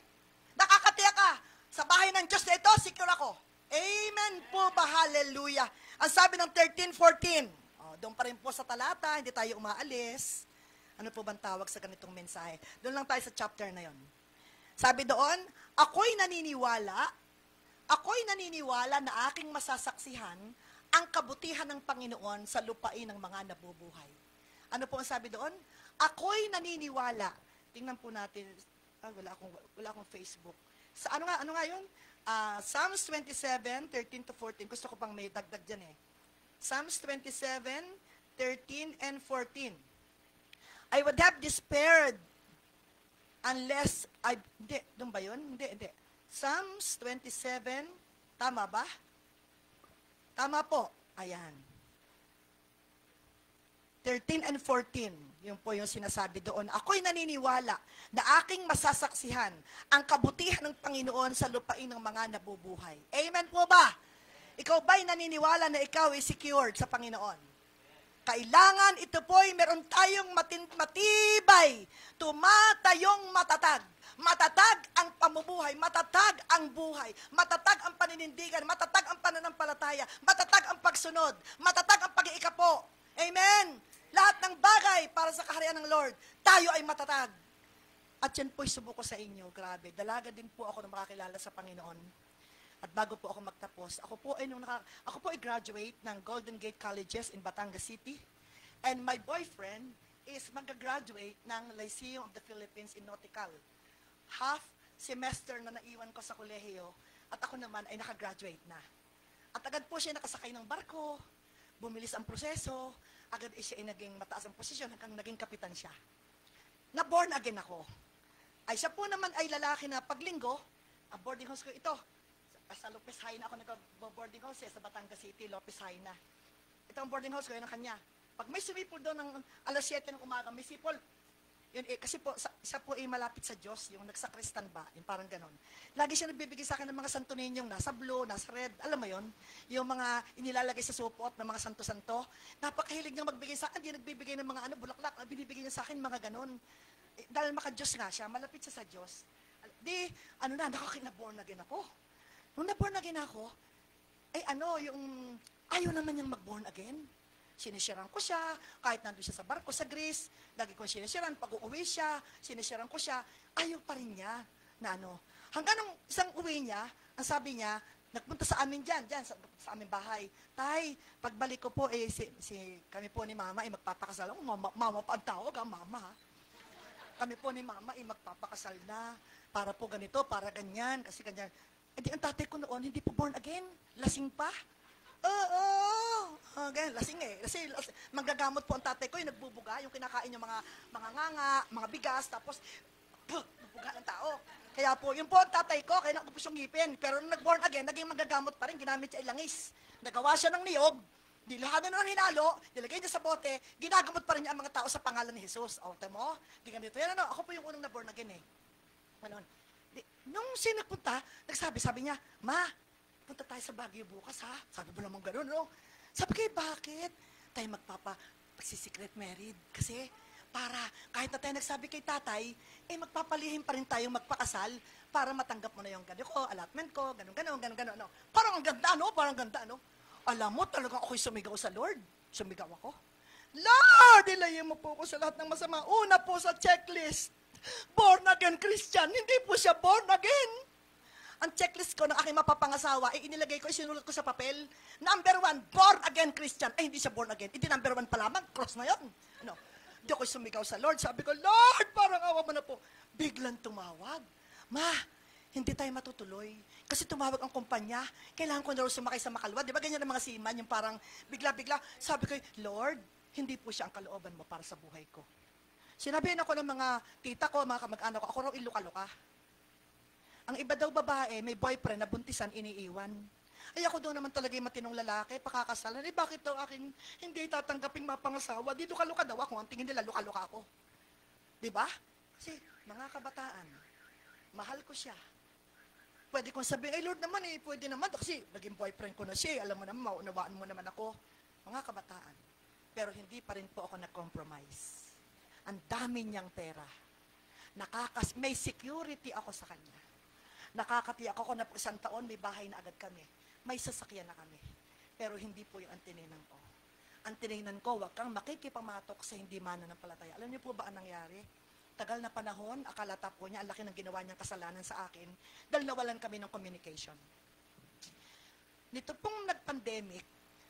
Nakakatiyak ka. Sa bahay ng Diyos na ito, secure ako. Amen po ba? Hallelujah. Ang sabi ng 13:14, doon pa rin po sa talata, hindi tayo umaalis. Ano po bang tawag sa ganitong mensahe? Doon lang tayo sa chapter na yon. Sabi doon, ako'y naniniwala na aking masasaksihan ang kabutihan ng Panginoon sa lupain ng mga nabubuhay. Ano po ang sabi doon? Ako'y naniniwala. Tingnan po natin. Wala akong Facebook. Sa ano nga yun? Psalms 27:13-14. Gusto ko pang may dagdag dyan eh. Psalms 27:13 and 14. I would have despaired unless hindi, doon ba yun? Hindi. Psalms 27, tama ba? Tama po. Ayan. 13 and 14. Yun po yung sinasabi doon. Ako'y naniniwala na aking masasaksihan ang kabutihan ng Panginoon sa lupain ng mga nabubuhay. Amen po ba? Ikaw ba'y naniniwala na ikaw ay secured sa Panginoon? Kailangan ito po'y meron tayong matibay, tumatayong matatag. Matatag ang pamumuhay, matatag ang buhay, matatag ang paninindigan, matatag ang pananampalataya, matatag ang pagsunod, matatag ang pag-iikapo. Amen! Lahat ng bagay para sa kaharian ng Lord, tayo ay matatag. At yan po'y subuko sa inyo, grabe. Dalaga din po ako na makakilala sa Panginoon. At bago po ako magtapos, ako po ay graduate ng Golden Gate Colleges in Batangas City. And my boyfriend is mag-graduate ng Lyceum of the Philippines in Nautical. Half semester na naiwan ko sa kolehiyo at ako naman ay nakagraduate na. At agad po siya nakasakay ng barko, bumilis ang proseso, agad siya ay naging mataas ang posisyon hanggang naging kapitan siya. Na-born again ako. Ay siya po naman ay lalaki na paglinggo, ang boarding house ko ito. Sa Lopez Haina ako nag-boarding house sa Batangas City, Lopez Haina. Ito ang boarding house ko, yun ang kanya. Pag may sumipol doon ng alas 7 ng umaga, may sipol. Yun, kasi po, siya po ay malapit sa Diyos, yung nagsakristan ba, yung parang ganon. Lagi siya nagbibigay sa akin ng mga santo ninyong nasa blue, nasa red, alam mo yun? Yung mga inilalagay sa supot ng mga santo-santo. Napakahilig niya magbigay sa akin, hindi nagbibigay ng mga bulaklak, binibigay niya sa akin mga ganon. Dahil maka-Diyos nga siya, malapit siya sa Diyos. Di, nakakinaborn again ako. Nung na-born again ako, ayaw naman niyang mag-born again. Sinisiran ko siya, kahit nandun siya sa barko sa Greece, lagi ko sinisiran, pag uuwi siya, sinisiran ko siya, ayaw pa rin niya na Hanggang nung isang uwi niya, ang sabi niya, nagpunta sa amin dyan sa aming bahay. Tay, pagbalik ko po, kami po ni Mama, magpapakasal. Mama pa ang tawag, Mama. Kami po ni Mama, magpapakasal na. Para po ganito, para ganyan, kasi ganyan. Hindi, ang tatay ko noon, hindi po born again. Lasing pa. Ganyan, lasing Kasi manggagamot po ang tatay ko, yung nagbubuga, yung kinakain yung mga nganga, mga bigas, tapos, bubuga ng tao. Kaya po, yun po ang tatay ko, kaya nakapos yung ngipin. Pero nung nag-born again, naging manggagamot pa rin, ginamit siya ilangis. Nagawa siya ng niyog, dilahanan ng hinalo, nilagay niya sa bote, ginagamot pa rin niya ang mga tao sa pangalan ni Jesus. O, tamo, di ganito. Yan ako po yung unang na-born again Ganon. Nung siya nagpunta, sabi niya, Ma, punta tayo sa Baguio bukas, ha? Sabi mo naman gano'n, no? Sabi ko, bakit? Tayo magsisecret married. Kasi, para kahit na tayo nagsabi kay tatay, magpapalihim pa rin tayong magpakasal para matanggap mo na yung gano'n ko, allotment ko, gano'n. No? Parang ang ganda, no? Alam mo, talagang ako'y sumigaw sa Lord. Sumigaw ako. Lord, ilayin mo po ako sa lahat ng masama. Una po sa checklist. Born again Christian. Hindi po siya born again. Ang checklist ko ng aking mapapangasawa, inilagay ko, isinulat ko sa papel. Number 1, born again Christian. Hindi siya born again. Hindi number 1 pa lamang. Cross na yun. Hindi ako sumigaw sa Lord. Sabi ko, Lord, parang awa mo na po. Biglang tumawag. Ma, hindi tayo matutuloy. Kasi tumawag ang kumpanya. Kailangan ko na rin sumakay sa Makalwa. Di ba ganyan ang mga seaman, yung parang bigla-bigla. Sabi ko, Lord, hindi po siya ang kalooban mo para sa buhay ko. Sinabihan ako ng mga tita ko, mga kamag-anak ko, ako raw iluka-luka. Ang iba daw babae, may boyfriend na buntisan, iniiwan. Ay ako daw naman talaga yung matinong lalaki, pakakasalan. Bakit daw aking hindi tatanggaping mapangasawa? Di luka-luka daw ako, ang tingin nila luka-luka ako. Diba? Kasi mga kabataan, mahal ko siya. Pwede kong sabihin, Lord naman pwede naman. Kasi naging boyfriend ko na siya, alam mo naman, maunawaan mo naman ako. Mga kabataan. Pero hindi pa rin po ako nag-compromise. Ang dami niyang pera. May security ako sa kanya. Nakakatiyak ako na isang taon, may bahay na agad kami. May sasakyan na kami. Pero hindi po yung ang tinignan ko. Ang tinignan ko, wag kang makikipamatok sa hindi mananampalataya. Alam niyo po ba ang nangyari? Tagal na panahon, akalata po niya, ang laki ng ginawa niyang kasalanan sa akin, dahil nawalan kami ng communication. Nito pong nag-pandemic,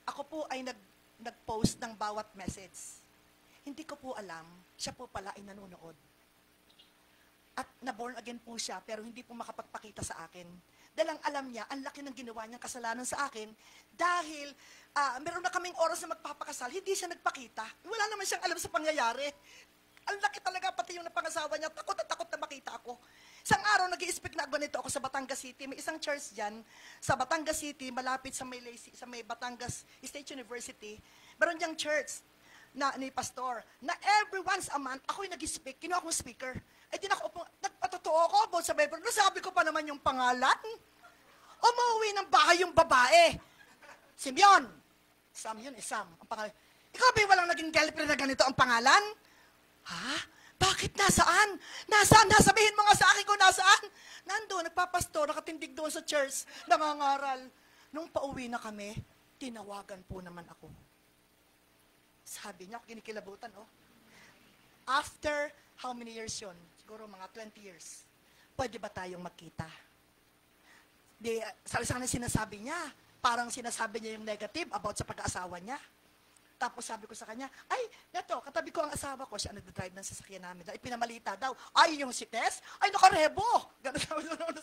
ako po ay nag-post ng bawat message. Hindi ko po alam, siya po pala ay nanonood. At na-born again po siya, pero hindi po makapagpakita sa akin. Dahil ang alam niya, ang laki ng ginawa niyang kasalanan sa akin, dahil meron na kaming oras na magpapakasal, hindi siya nagpakita. Wala naman siyang alam sa pangyayari. Ang laki talaga, pati yung napangasawa niya, takot na makita ako. Isang araw, nag-i-speak na ganito ako sa Batangas City. May isang church dyan, sa Batangas City, malapit sa may Batangas State University. Meron diyang church ni pastor, na every once a month, ako'y nag-speak, kinuha akong speaker. Nagpatotoo ko, about sa Bible, nasabi ko pa naman yung pangalan. Umuwi ng bahay yung babae. Simeon. Sam yun, Sam. Ang pangalan. Ikaw ba yung walang naging girlfriend na ganito ang pangalan? Ha? Bakit nasaan? Nasaan? Nasabihin mo nga sa akin kung nasaan? Nandun, nagpapastor, nakatindig doon sa church, nangangaral. Nung pauwi na kami, tinawagan po naman ako. Sabi niya, kinikilabutan, oh. After how many years yun? Siguro mga 20 years. Pwede ba tayong magkita? Di, sa sinasabi niya, parang sinasabi niya yung negative about sa pag-aasawa niya. Tapos sabi ko sa kanya, ay, neto, katabi ko ang asawa ko, siya nag-drive ng sasakyan namin. Dahil pinamalita daw, ay, yung si Tess, ay, nakarebo. Ganun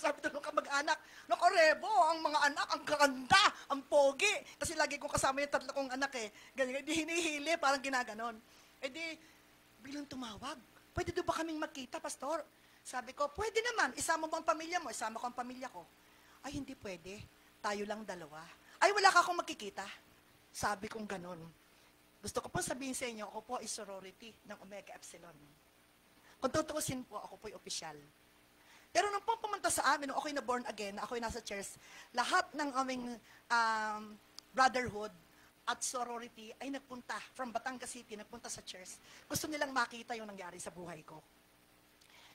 sabi doon ng kamag-anak, nakarebo, ang mga anak, ang ganda, ang pogi. Kasi lagi kong kasama yung tatlo kong anak eh. Ganyan, di hinihili, parang ginaganon. Eh di, bilang tumawag, pwede doon ba kaming magkita, pastor? Sabi ko, pwede naman, isama mo ang pamilya mo, isama ko ang pamilya ko. Ay, hindi pwede, tayo lang dalawa. Ay, wala ka akong magkikita. Sabi kong ganon. Gusto ko po sabihin sa inyo, ako po ay sorority ng Omega Epsilon. Kung tutuusin po, ako po ay opisyal. Pero nung po pumunta sa amin, nung ako'y na born again, ako'y nasa church, lahat ng aming brotherhood at sorority ay nagpunta, from Batangas City, nagpunta sa church. Gusto nilang makita yung nangyari sa buhay ko.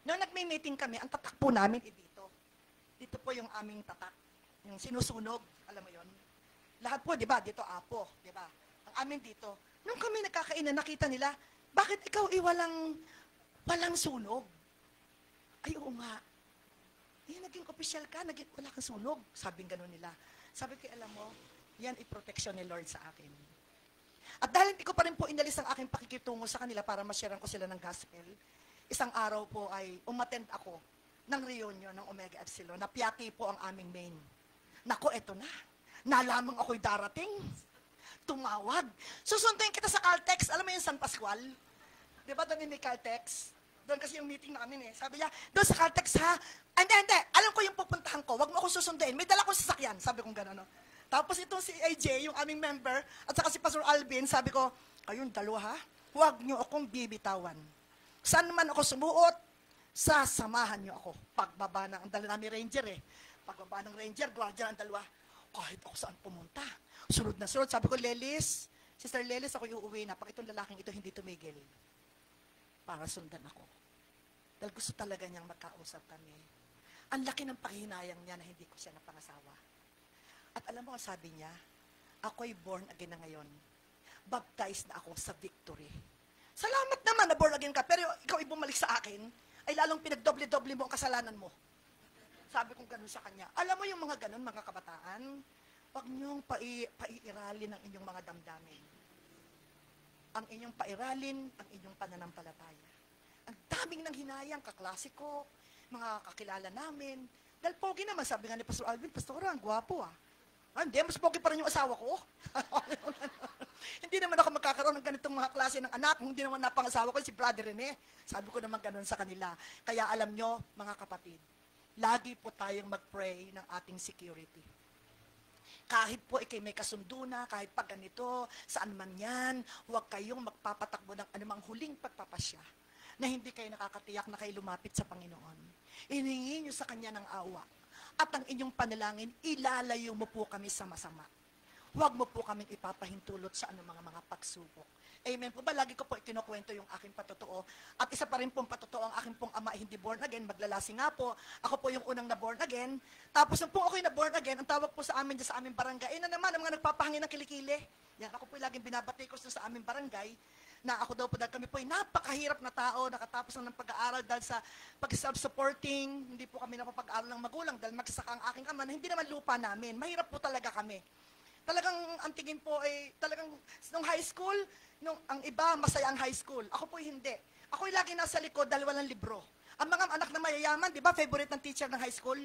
Nung nagme-meeting kami, ang tatak po namin ay dito. Dito po yung aming tatak. Yung sinusunog, alam mo yon. Lahat po, di ba? Dito apo, di ba? Ang amin dito. Nung kami nagkakainan, nakita nila, bakit ikaw walang sunog? Ay, oo nga. Eh, naging opisyal ka, wala kang sunog. Sabing gano'n nila. Sabi ko, alam mo, yan protection ni Lord sa akin. At dahil hindi ko pa rin po inalis ang aking pakikitungo sa kanila para masyaran ko sila ng gospel, isang araw po ay umattend ako ng reunion ng Omega Epsilon. Napiyaki po ang aming main. Nako, eto na. Nalamang ako'y darating. Tumawag. Susunduin kita sa Caltex. Alam mo yung San Pascual? Di ba doon may Caltex? Doon kasi yung meeting namin eh. Sabi niya, doon sa Caltex ha? Hindi. Alam ko yung pupuntahan ko. Wag mo ako susunduin. May dala ko sasakyan. Sabi kong gano'n. No? Tapos itong si AJ, yung aming member, at saka si Pastor Alvin, sabi ko, kayong dalawa ha? Huwag niyo akong bibitawan. Saan man ako sumuot, sasamahan niyo ako. Pagbaba ng, ang dala namin Ranger eh. Pagbaba ng Ranger, gwardiya ang dalawa. Kahit ako saan pumunta. Sunod na sunod. Sabi ko, Lelis, Sister Lelis, ako uuwi na. Pag itong lalaking ito hindi tumigil, para sundan ako. Dahil gusto talaga niyang magkausap kami. Ang laki ng panghinayang niya na hindi ko siya napangasawa. At alam mo, sabi niya, ako'y born again na ngayon. Baptized na ako sa victory. Salamat naman na born again ka, pero ikaw ay bumalik sa akin, ay lalong pinagdoble-doble mo ang kasalanan mo. Sabi kong ganun sa kanya. Alam mo yung mga ganun, mga kabataan, huwag niyong paiiralin ang inyong mga damdamin. Ang inyong pairalin, ang inyong pananampalataya. Ang daming nang hinayang, kaklasiko, mga kakilala namin. Dahil pogi naman, sabi nga ni Pastor Alvin, Pastora, ang gwapo ah. Hindi, mas pogi pa rin yung asawa ko. Hindi naman ako magkakaroon ng ganitong mga klase ng anak, hindi naman napangasawa ko, si Brother Rene. Sabi ko naman ganun sa kanila. Kaya alam nyo, mga kapatid, lagi po tayong mag-pray ng ating security. Kahit po ikay may kasundo na, kahit pag ganito, saan man yan, huwag kayong magpapatakbo ng anumang huling pagpapasya na hindi kayo nakakatiyak na kayo lumapit sa Panginoon. Iningi nyo sa Kanya ng awa. At ang inyong panalangin, ilalayo mo po kami sa masama. Huwag mo po kaming ipapahintulot sa anumang mga pagsubok. Amen po ba? Lagi ko po ikinukwento yung aking patotoo. At isa pa rin pong patotoo ang aking pong ama ay hindi born again. Maglalasing nga po. Ako po yung unang na born again. Tapos nung po ako'y na born again, ang tawag po sa amin dyan sa aming barangay, na naman ang mga nagpapahangin ng kilikili. Yan, ako po yung laging binabatikos sa aming barangay, na ako daw po dahil kami po ay napakahirap na tao, nakatapos lang ng pag-aaral dahil sa pag-self-supporting, hindi po kami napapag-aaral ng magulang dahil magsasaka ang aking ama na hindi naman lupa namin. Mahirap po talaga kami. Talagang ang tingin po ay talagang nung high school, ang iba masaya ang high school. Ako po hindi. Ako lagi nasa likod dahil walang libro. Ang mga anak na mayayaman, di ba, favorite ng teacher ng high school?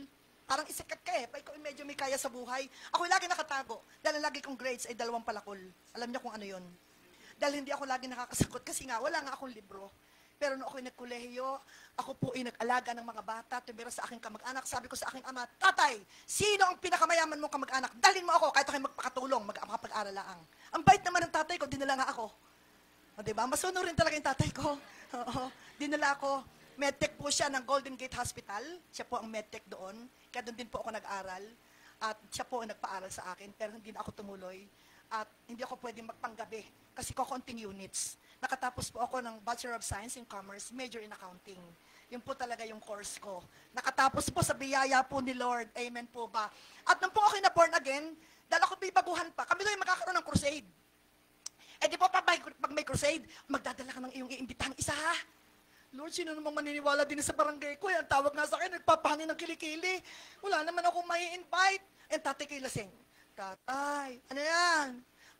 Parang isikat ka eh, pa ikaw medyo may kaya sa buhay. Ako lagi nakatago dahil lagi kong grades ay 2 palakol. Alam niyo kung ano yun? Dahil hindi ako lagi nakakasagot kasi nga wala nga akong libro. Pero nung ako'y nagkolehiyo, ako po ay nag-alaga ng mga bata, tumira sa aking kamag-anak. Sabi ko sa aking ama, Tatay, sino ang pinakamayaman mong kamag-anak? Dalhin mo ako kahit ako'y magpakatulong, makapag-aral lang. Ang bait naman ng tatay ko, dinala nga ako. O diba? Masuno rin talaga yung tatay ko. Oo, dinala ako. Medtech po siya ng Golden Gate Hospital. Siya po ang medtech doon. Kaya doon din po ako nag-aral. At siya po ang nagpaaral sa akin, pero hindi na ako tumuloy. At hindi ako pwedeng magpanggabi kasi kokonting units. Nakatapos po ako ng Bachelor of Science in Commerce, major in accounting. Yun po talaga yung course ko. Nakatapos po sa biyaya po ni Lord. Amen po ba? At nung po ako na born again, dahil ako may baguhan pa, kami doon magkakaroon ng crusade. Eh di po, pag may crusade, magdadala ka ng iyong iimbitahang isa, ha? Lord, sino namang maniniwala din sa barangay ko? Ang tawag nga sa akin, nagpapahangin ng kilikili. Wala naman akong mai-invite. And tatay kay lasing, tatay, ano yan?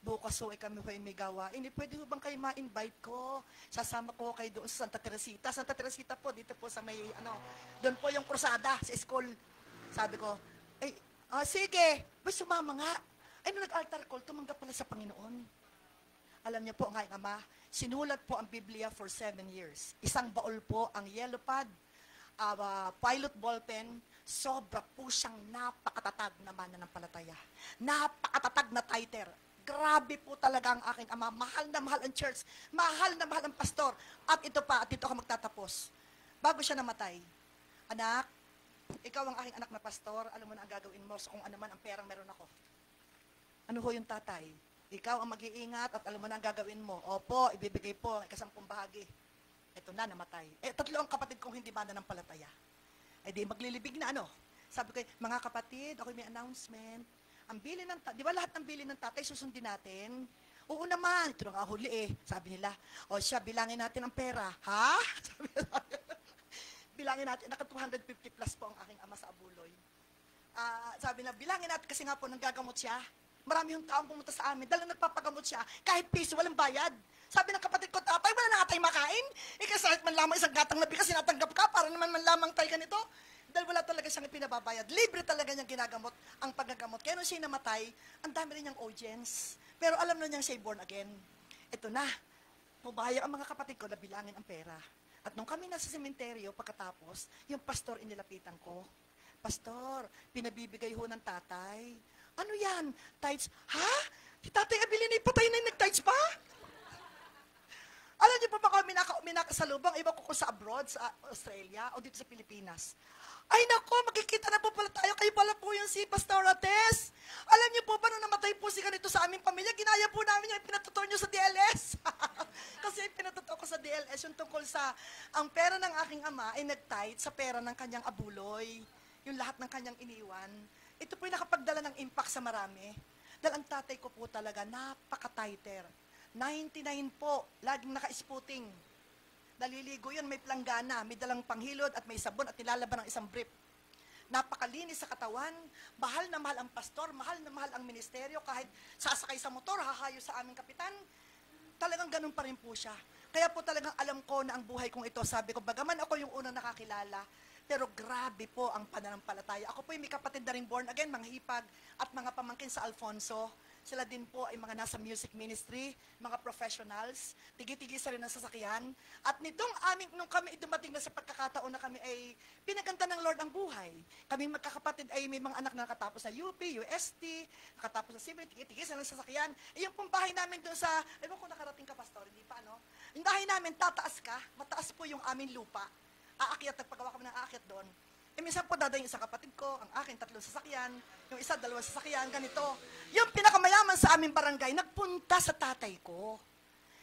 Bukas ho, kami ho may gawain. Hindi pwede ho bang kayo ma-invite ko? Sasama ko kayo doon sa Santa Teresita. Santa Teresita po, dito po sa may, doon po yung krusada sa school. Sabi ko, sige, may sumama nga. Ay, nung nag-altar call, tumanggap pala sa Panginoon. Alam niyo po, ang aking ama, sinulat po ang Biblia for 7 years. Isang baol po ang yellow pad, pilot ballpen, sobra po siyang napakatatag na mananampalataya. Napakatatag na titer. Grabe po talaga ang aking ama. Mahal na mahal ang church. Mahal na mahal ang pastor. At ito pa, at dito ako magtatapos. Bago siya namatay, anak, ikaw ang aking anak na pastor, alam mo na ang gagawin mo sa kung ano man ang perang meron ako. Ano ho yung tatay? Ikaw ang mag-iingat at alam mo na ang gagawin mo. Opo, ibibigay po ang ikasampung bahagi. Ito na, namatay. Tatlo ang kapatid kong hindi mananampalataya. Di maglilibig na Sabi ko, mga kapatid, ako may announcement. Ang bili ng di ba lahat ng bili ng tatay susundin natin? Oo naman. Ito na nga huli Sabi nila, siya, bilangin natin ang pera. Ha? Sabi nila, bilangin natin, naka 250 plus po ang aking ama sa Abuloy. Sabi na, bilangin natin kasi nga po nanggagamot siya. Marami yung taong pumunta sa amin, dahil nagpapagamot siya, kahit piso, walang bayad. Sabi ng kapatid ko, tatay, wala na nga tayo makain. Kasi man lamang isang gatang na bigas, sinatanggap ka, para naman man lamang tayo ganito. Dahil wala talaga siyang ipinababayad. Libre talaga niyang ginagamot ang paggagamot. Kaya nung siya namatay, ang dami rin niyang audience. Pero alam na niyang siya born again. Ito na, pumayag ang mga kapatid ko na bilangin ang pera. At nung kami nasa sementeryo, pagkatapos, yung pastor inilapitan ko. Pastor, pinabibigay ho ng tatay. Ano yan? Tithes? Ha? Si Tatay Abilino ay patay na yung nag-tithes pa? Alam niyo pa ba kami minakasalubang, iba ko sa abroad, sa Australia, o dito sa Pilipinas. Ay nako, magkikita na po pala tayo, kayo pala po yung si Pastor Ates. Alam niyo po ba, nung namatay po si ganito sa aming pamilya, ginaya po namin yung pinatutor niyo sa DLS. Kasi yung pinatutor ko sa DLS, yung tungkol sa, ang pera ng aking ama ay nag-tithe sa pera ng kanyang abuloy. Yung lahat ng kanyang iniwan. Ito po yung nakapagdala ng impact sa marami. Dahil ang tatay ko po talaga, napaka-titer. 99 po, laging naka-spooting. Naliligo yun, may planggana, may dalang panghilod at may sabon at nilalaban ng isang brief. Napakalinis sa katawan, mahal na mahal ang pastor, mahal na mahal ang ministeryo, kahit sasakay sa motor, hahayo sa aming kapitan, talagang ganun pa rin po siya. Kaya po talagang alam ko na ang buhay kong ito, sabi ko, bagaman ako yung unang nakakilala, pero grabe po ang pananampalataya. Ako po yung may kapatid na rin born again, mga hipag at mga pamangkin sa Alfonso. Sila din po ay mga nasa music ministry, mga professionals, tigi-tigi sa rin ng sasakyan. At nung kami dumating na sa pagkakataon na kami ay pinaganda ng Lord ang buhay. Kami magkakapatid ay may mga anak na nakatapos sa UP, UST, nakatapos sa CIVIL, tigi-tigi sa ng sasakyan. Yung pong bahay namin doon sa, ewan ko nakarating ka, Pastor, hindi pa, Yung bahay namin, tataas ka, mataas po yung aming lupa. Aakyat, nagpagawa kami ng aakyat doon. Minsan po dadating isang kapatid ko, ang akin 3 sasakyan, yung isa 2 sasakyan, ganito. Yung pinakamayaman sa aming barangay, nagpunta sa tatay ko.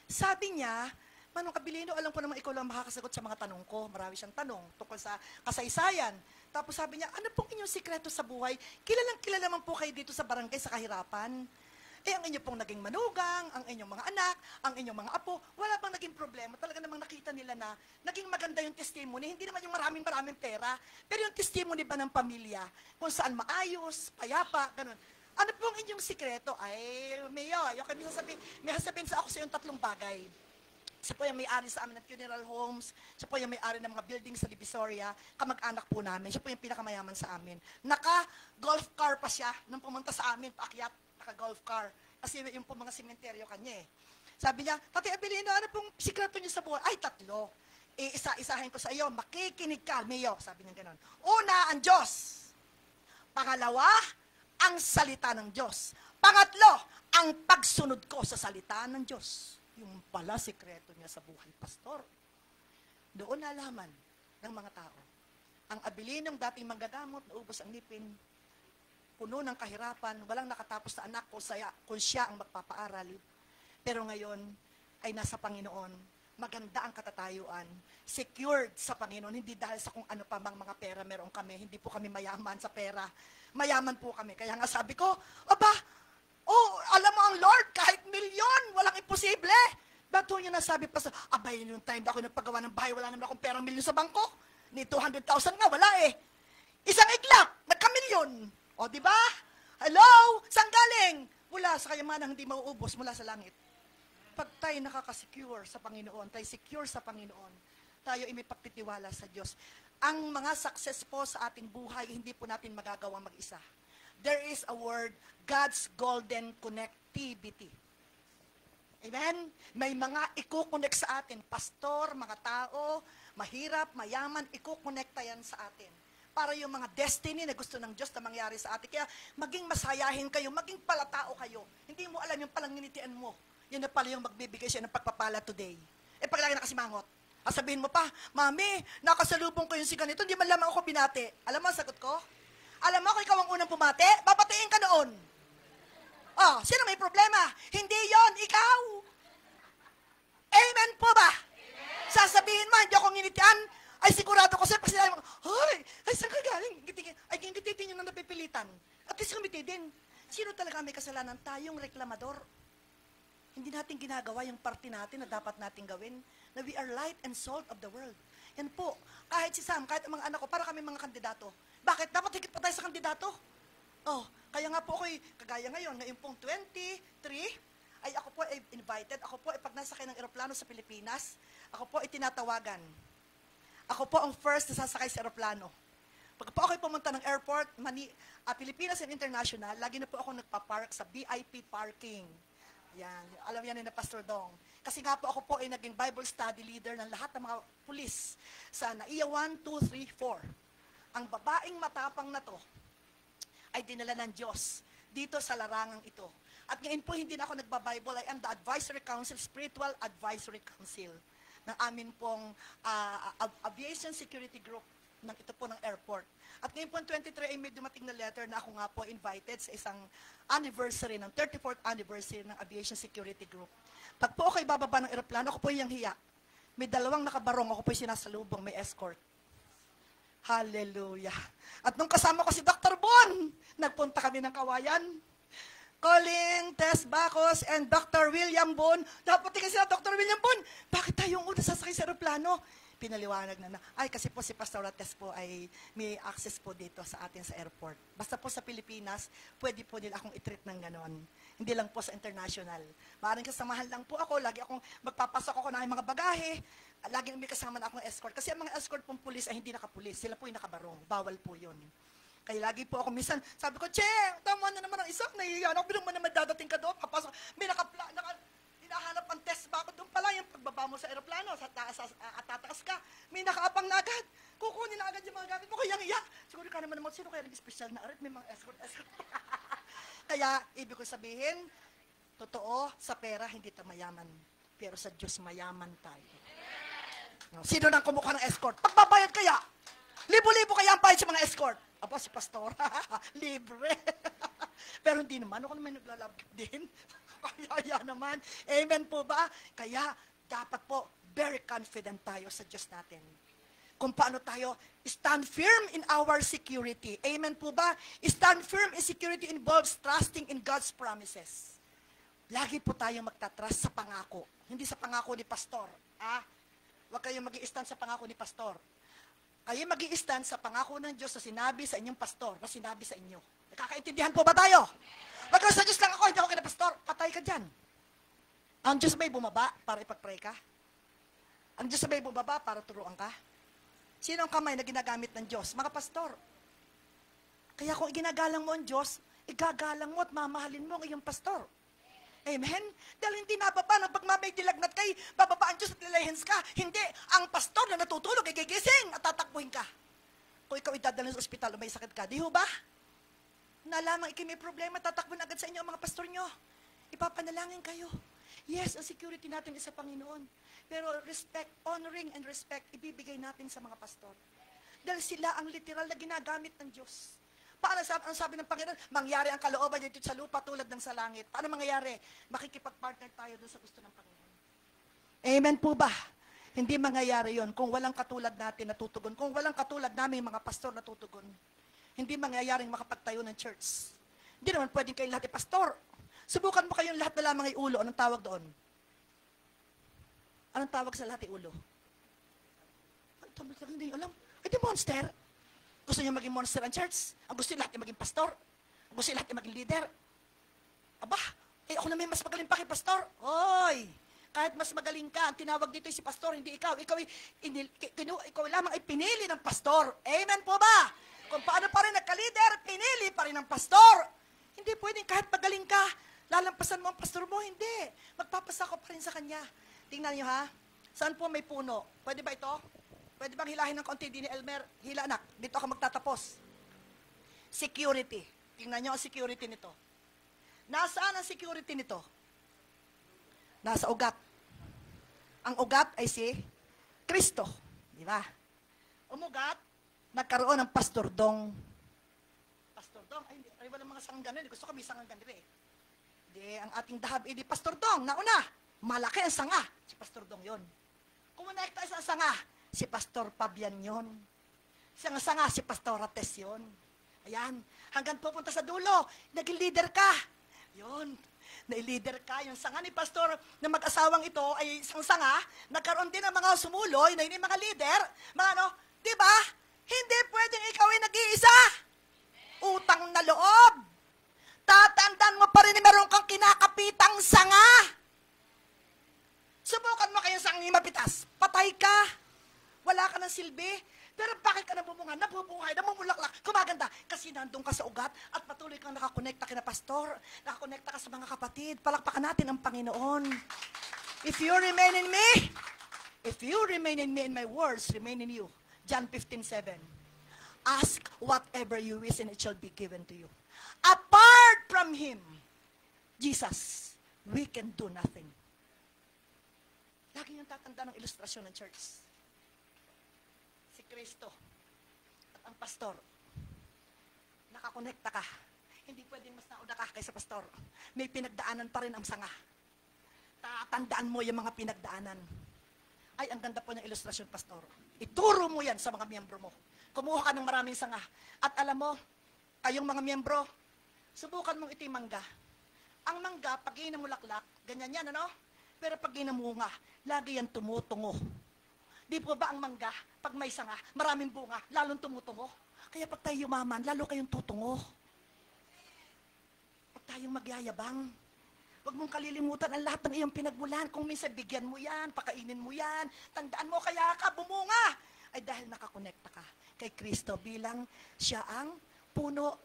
Sabi niya, Manong Abilino, alam ko naman ikaw lang makakasagot sa mga tanong ko. Marami siyang tanong tungkol sa kasaysayan. Tapos sabi niya, ano pong inyong sikreto sa buhay? Kilalang kilala naman po kayo dito sa barangay sa kahirapan. Ang inyo pong naging manugang, ang inyong mga anak, ang inyong mga apo, wala bang naging problema? Talaga namang nakita nila na naging maganda yung testimony, hindi naman yung maraming pera, pero yung testimony ba ng pamilya, kung saan maayos, payapa, ganun. Ano pong inyong sikreto? Ay, Mayo, yung kami may sasabihin sa ako sa yung 3 bagay. Siya po yung may-ari sa amin ng funeral homes, siya po yung may-ari ng mga buildings sa Divisoria, kamag-anak po namin, siya po yung pinakamayaman sa amin. Naka-golf car pa siya nung pumunta sa amin, paakyat, naka-golf car. Kasi yung po mga sementeryo kanya Sabi niya, Tatay Abilino, ano pong sikreto niyo sa buhay? Ay, 3. Isa-isahin ko sa iyo, makikinig ka, Mayo. Sabi niya gano'n. Una, ang Diyos. Pangalawa, ang salita ng Diyos. Pangatlo, ang pagsunod ko sa salita ng Diyos. Yung pala sikreto niya sa buhay, Pastor. Doon nalaman ng mga tao. Ang Abilinong dating manggagamot, naubos ang ngipin, puno ng kahirapan, walang nakatapos na anak kung siya ang magpapaaral. Pero ngayon, ay nasa Panginoon. Maganda ang katatayuan. Secured sa Panginoon. Hindi dahil sa kung ano pa mang mga pera meron kami. Hindi po kami mayaman sa pera. Mayaman po kami. Kaya nga sabi ko, aba, alam mo ang Lord, kahit milyon, walang imposible. Ba't niya nasabi pa sa, abay, yung time na ako nagpagawa ng bahay, wala naman akong perang milyon sa bangko. Ni 200,000 nga, wala eh. Isang iglap, nagka-milyon. O, di ba? Hello? Saan galing? Mula sa kayamanang hindi mauubos, mula sa langit. Pag tayo nakaka-secure sa Panginoon, tayo secure sa Panginoon, tayo ay may pagtitiwala sa Diyos. Ang mga success po sa ating buhay, hindi po natin magagawang mag-isa. There is a word, God's golden connectivity. Amen? May mga iko-connect sa atin. Pastor, mga tao, mahirap, mayaman, iko-connecta yan sa atin. Para yung mga destiny na gusto ng Diyos na mangyari sa atin. Kaya maging masayahin kayo, maging palatao kayo. Hindi mo alam yung palanginitian mo. Yun na pala yung magbibigay siya ng pagpapala today. Pag lagi nakasimangot, sabihin mo pa, Mami, nakasalubong ko yung si ganito, hindi man lamang ako binati. Alam mo ang sagot ko? Alam mo kung ikaw ang unang pumati, babatiin ka noon. Sino may problema? Hindi yon, ikaw. Amen po ba? Amen. Sasabihin mo, hindi ako nginitian, ay sigurado ko sa'yo, pag sinabi mo, ay saan ka galing? Ay ngititin nyo na napipilitan. At least kumiti din. Sino talaga may kasalanan? Tayong reklamador. Hindi natin ginagawa yung parte natin na dapat natin gawin, na we are light and salt of the world. Yan po, kahit si Sam, kahit ang mga anak ko, para kami mga kandidato. Bakit? Dapat higit pa tayo sa kandidato. Kaya nga po ako'y, kagaya ngayon pong 23, ay ako po ay invited, ako po ay pag nasakay ng eroplano sa Pilipinas, ako po ay tinatawagan. Ako po ang first na sasakay sa eroplano. Pag po ako'y pumunta ng airport, Pilipinas and International, lagi na po ako nagpa-park sa VIP parking. Yan. Alam yan na Pastor Dong. Kasi nga po ako po ay naging Bible study leader ng lahat ng mga pulis sa NAIA 1, 2, 3, 4. Ang babaeng matapang na to ay dinala ng Diyos dito sa larangang ito. At ngayon po hindi na ako nagba-Bible, I am the Advisory Council, Spiritual Advisory Council ng amin pong Aviation Security Group ng ito po ng airport. At ngayon po 23 ay may dumating na letter na ako nga po invited sa isang anniversary, ng 34th anniversary ng Aviation Security Group. Pag po ako'y bababa ng aeroplano, ako po yung hiya. May dalawang nakabarong, ako po yung sinasalubong, may escort. Hallelujah. At nung kasama ko si Dr. Bon, nagpunta kami ng Kawayan. Colleen, Tess Bacos, and Dr. William Bon. Dapat tingin sila, Dr. William Bon, bakit tayong una sasakay sa aeroplano? Pinaliwanag na, ay kasi po si Pastor Tess po ay may access po dito sa atin sa airport. Basta po sa Pilipinas, pwede po nila akong i-treat ng ganon. Hindi lang po sa international. Maaaring kasamahan lang po ako, lagi akong magpapasok ako ng mga bagahe, lagi may kasama na akong escort. Kasi ang mga escort pong pulis ay hindi nakapulis, sila po yung nakabarong. Bawal po yun. Kaya lagi po ako, minsan, sabi ko, Che, tama na naman ang isa, nahihiyan ako, binong mo naman dadating ka doon, kapasok, may hinahanap ang test ba ako doon pala, yung pagbaba mo sa aeroplano, at tataas ka, may nakaapang na agad, kukunin na agad yung mga gamit mo, kaya iya, siguro ka naman sino kaya nag-special na arit, may mga escort. Kaya, ibig ko sabihin, totoo, sa pera, hindi tayo mayaman, pero sa Diyos mayaman tayo. Sino nang kumukha ng escort? Pagbabayad kaya? Libo-libo kaya ang bayad sa mga escort? Aba, si Pastor, libre. Pero hindi naman, ako naman naglalabot din. Kaya naman. Amen po ba? Kaya, dapat po, very confident tayo sa Diyos natin. Kung paano tayo stand firm in our security. Amen po ba? Stand firm in security involves trusting in God's promises. Lagi po tayong magtatrust sa pangako. Hindi sa pangako ni Pastor. Huwag kayong mag-i-stand sa pangako ni Pastor. Kayo mag-i-stand sa pangako ng Diyos na sinabi sa inyong pastor, na sinabi sa inyo. Nakakaintindihan po ba tayo? Wag sa Diyos lang ako, hindi ako kina pastor. Patay ka dyan. Ang Diyos ba'y bumaba para ipag-pray ka? Ang Diyos ba'y bumaba para turuan ka? Sino ang kamay na ginagamit ng Diyos? Mga pastor. Kaya kung iginagalang mo ang Diyos, igagalang mo at mamahalin mo ang iyong pastor. Amen? Dahil hindi nababa ng pagmamay dilagnat kay bababa ang Diyos at lilahens ka. Hindi. Ang pastor na natutulog ay gigising at tatakbuhin ka. Kung ikaw idadalhin sa ospital o may sakit ka, di ho ba? Na lamang may problema, tatakbuhin agad sa inyo ang mga pastor nyo. Ipapanalangin kayo. Yes, ang security natin is sa Panginoon. Pero respect, honoring and respect, ibibigay natin sa mga pastor. Dahil sila ang literal na ginagamit ng Diyos. Paano ang sabi ng Panginoon? Mangyari ang kalooban dito sa lupa tulad ng sa langit. Paano mangyayari? Makikipag-partner tayo doon sa gusto ng Panginoon. Amen po ba? Hindi mangyayari yon kung walang katulad natin natutugon. Kung walang katulad namin mga pastor natutugon. Hindi mangyayaring makapagtayo ng church. Hindi naman pwedeng kayong lahat pastor. Subukan mo kayong lahat na lamang ulo. Anong tawag doon? Anong tawag sa lahat ulo? Hindi alam. Ay, di monster. Gusto niya maging monster ang church? Ang gusto niya lahat ay maging pastor? Ang gusto niya lahat ay maging leader? Aba, ako na may mas magaling pa kay pastor. Hoy! Kahit mas magaling ka, ang tinawag dito ay si pastor, hindi ikaw. Ikaw lamang ay pinili ng pastor. Amen po ba? Kung paano pa rin nagka-leader, pinili pa rin ng pastor. Hindi pwedeng kahit magaling ka, lalampasan mo ang pastor mo, hindi. Magpapasa ko pa rin sa kanya. Tingnan niyo ha, saan po may puno? Pwede ba ito? Pwede bang hilahin ng konti, Dini Elmer? Hila anak, dito ako magtatapos. Security. Tingnan niyo ang security nito. Nasaan ang security nito? Nasa ugat. Ang ugat ay si Kristo. Di ba? Umugat, nagkaroon ng Pastor Dong. Pastor Dong? Ay walang mga sanggan doon. Gusto ko may sanggan doon eh. Di, ang ating dahab, di Pastor Dong, nauna. Malaki ang sanga. Si Pastor Dong yon. Kumonekta sa sanga, si Pastor Fabian yon. Siyang sanga, si Pastor Rates yon. Ayan. Hanggang pupunta sa dulo, naging leader ka. Yon. Na-leader ka. Yung sanga ni Pastor na mag-asawang ito ay isang sanga. Nagkaroon din ng mga sumuloy na hindi mga leader. Mga ano, di ba? Hindi pwedeng ikaw ay nag-iisa. Utang na loob. Tatandaan mo pa rin na meron kang kinakapitang sanga. Subukan mo kayong sangang mapitas. Patay ka. Wala ka ng silbi. Pero bakit ka nabumunga? Nabubuhay, namumulaklak, kumaganda. Kasi nandun ka sa ugat at patuloy kang nakakonekta kina pastor. Nakakonekta ka sa mga kapatid. Palakpakan natin ang Panginoon. If you remain in me, and my words remain in you. John 15:7. Ask whatever you wish and it shall be given to you. Apart from Him, Jesus, we can do nothing. Lagi yung tatanda ng ilustrasyon ng church. Si Kristo at ang pastor, nakakonekta ka. Hindi pwedeng mas nauna ka kaysa pastor. May pinagdaanan pa rin ang sanga. Tatandaan mo yung mga pinagdaanan. Ay, ang ganda po ng ilustrasyon, pastor. Ituro mo yan sa mga miyembro mo. Kumuha ka ng maraming sanga. At alam mo, kayong mga miyembro, subukan mong iti mangga. Ang mangga, pag inamulaklak, ganyan yan, ano? Pero pag inamunga, lagi yan tumutungo. Di po ba ang mangga, pag may sanga, maraming bunga, lalong tumutungo? Kaya pag tayo yumaman, lalo kayong tutungo. Pag tayong magyayabang, huwag mong kalilimutan ang lahat ng iyong pinagmulan. Kung minsan bigyan mo yan, pakainin mo yan, tandaan mo kaya ka bumunga. Ay dahil nakakonekta ka kay Kristo bilang siya ang puno.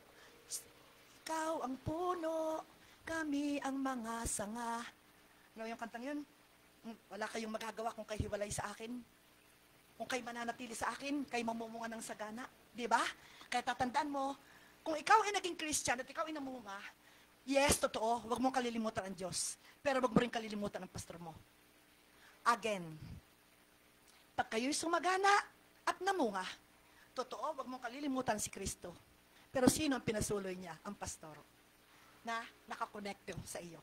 Ikaw ang puno, kami ang mga sanga. Ano yung kantang yun? Wala kayong magagawa kung kayo hiwalay sa akin. Kung kayo mananatili sa akin, kayo mamumunga ng sagana. Di ba? Kaya tatandaan mo, kung ikaw ay naging Christian at ikaw ay namunga, yes, totoo, huwag mong kalilimutan ang Diyos. Pero huwag mo rin kalilimutan ang pastor mo. Again, pag kayo'y sumagana at namunga, totoo, huwag mong kalilimutan si Kristo. Pero sino ang pinasuloy niya? Ang pastor. Na nakakonekto sa iyo.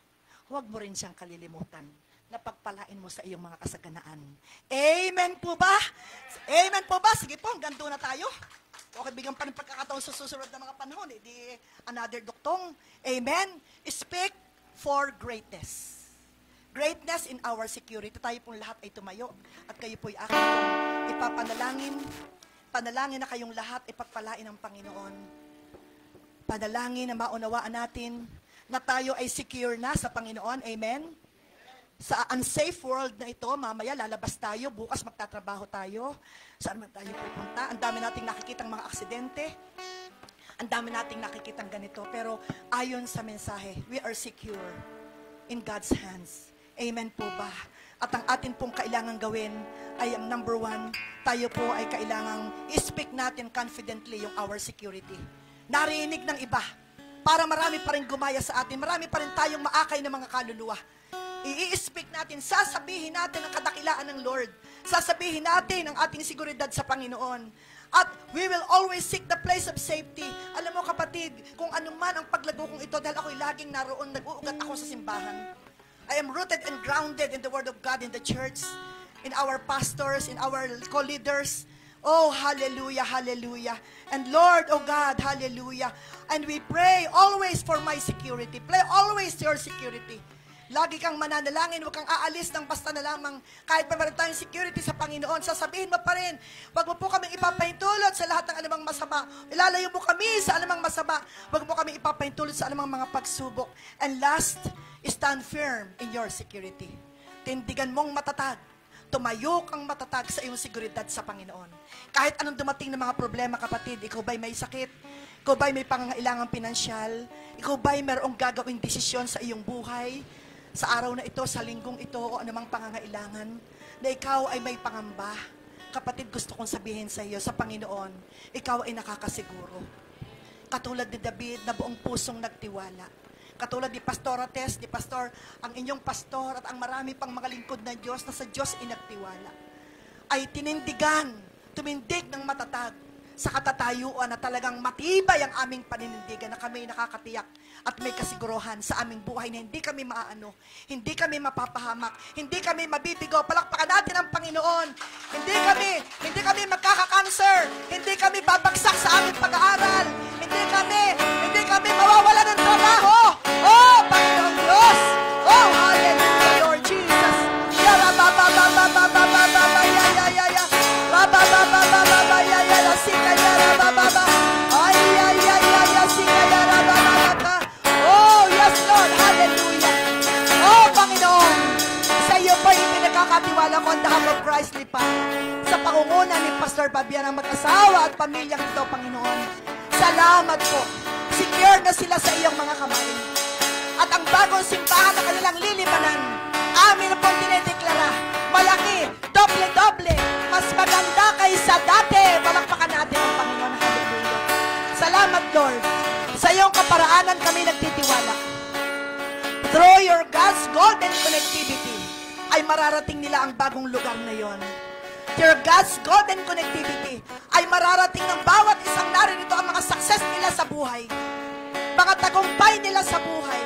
Huwag mo rin siyang kalilimutan na pagpalain mo sa iyong mga kasaganaan. Amen po ba? Amen po ba? Sige po, hanggang doon na tayo. Okay, bigyan pa ng pagkakataon sa susunod na mga panahon. Di another duktong. Amen. Speak for greatness. Greatness in our security. Tayo pong lahat ay tumayo. At kayo po'y aking ipapanalangin. Panalangin na kayong lahat ipagpalain ng Panginoon. Panalangin na maunawaan natin na tayo ay secure na sa Panginoon. Amen. Sa unsafe world na ito, mamaya lalabas tayo, bukas magtatrabaho tayo. Saan man tayo pupunta? Ang dami nating nakikitang mga aksidente. Ang dami nating nakikitang ganito. Pero ayon sa mensahe, we are secure in God's hands. Amen po ba? At ang atin pong kailangan gawin ay ang number one, tayo po ay kailangang i-speak natin confidently yung our security. Narinig ng iba. Para marami pa rin gumaya sa atin. Marami pa rin tayong maakay ng mga kaluluwa. I-speak natin, sasabihin natin ang kadakilaan ng Lord. Sasabihin natin ang ating seguridad sa Panginoon. At we will always seek the place of safety. Alam mo kapatid, kung anuman ang paglago kong ito, dahil ako'y laging naroon, nag-uugat ako sa simbahan. I am rooted and grounded in the Word of God, in the church, in our pastors, in our co-leaders. Oh, hallelujah, hallelujah. And Lord, oh God, hallelujah. And we pray always for my security. Pray always your security. Lagi kang mananalangin, huwag kang aalis ng basta na lamang kahit pa meron tayong security sa Panginoon. Sasabihin mo pa rin, huwag mo po kaming ipapahintulot sa lahat ng anumang masama. Ilalayo mo kami sa anumang masama. Huwag mo kaming ipapahintulot sa anumang mga pagsubok. And last, stand firm in your security. Tindigan mong matatag. Tumayo kang matatag sa iyong seguridad sa Panginoon. Kahit anong dumating na mga problema, kapatid, ikaw ba'y may sakit? Ikaw ba'y may pangangailangang pinansyal? Ikaw ba'y mayroong gagawing desisyon sa iyong buhay? Sa araw na ito, sa linggong ito, o anumang pangangailangan, na ikaw ay may pangamba. Kapatid, gusto kong sabihin sa iyo, sa Panginoon, ikaw ay nakakasiguro. Katulad ni David na buong pusong nagtiwala. Katulad ni Pastor Tess, ni Pastor, ang inyong pastor at ang marami pang mga lingkod ng Diyos na sa Diyos inagtiwala. Ay tinindigan, tumindig ng matatag sa katatayuan na talagang matibay ang aming paninindigan na kami nakakatiyak at may kasiguruhan sa aming buhay na hindi kami maaano, hindi kami mapapahamak, hindi kami mabibigo. Palakpakan natin ang Panginoon. Hindi kami magkaka-cancer, hindi kami babagsak sa aming pag-aaral, hindi kami mawawala ng trabaho. Oh, Panginoon Diyos! Oh, hallelujah, Lord Jesus! Oh, yes, Lord, hallelujah! Oh, Panginoon, sa iyo pa yung pinagkakatiwala ko on behalf of Christ Lipa, sa pangunguna ni Pastor Fabian ang mag-asawa at pamilyang ito, Panginoon. Salamat po. Secure na sila sa iyong mga kamay. At ang bagong simbahan na kanilang lilimanan, amin na pong dinedeklara, malaki, doble-doble, mas maganda kaysa dati. Palakpakan natin ang Panginoon. Hallelujah. Salamat, Lord. Sa iyong kaparaanan kami nagtitiwala. Through your God's golden connectivity, ay mararating nila ang bagong lugar na yon. Your God's golden connectivity, ay mararating ng bawat isang naririto ang mga success nila sa buhay, mga tagumpay nila sa buhay,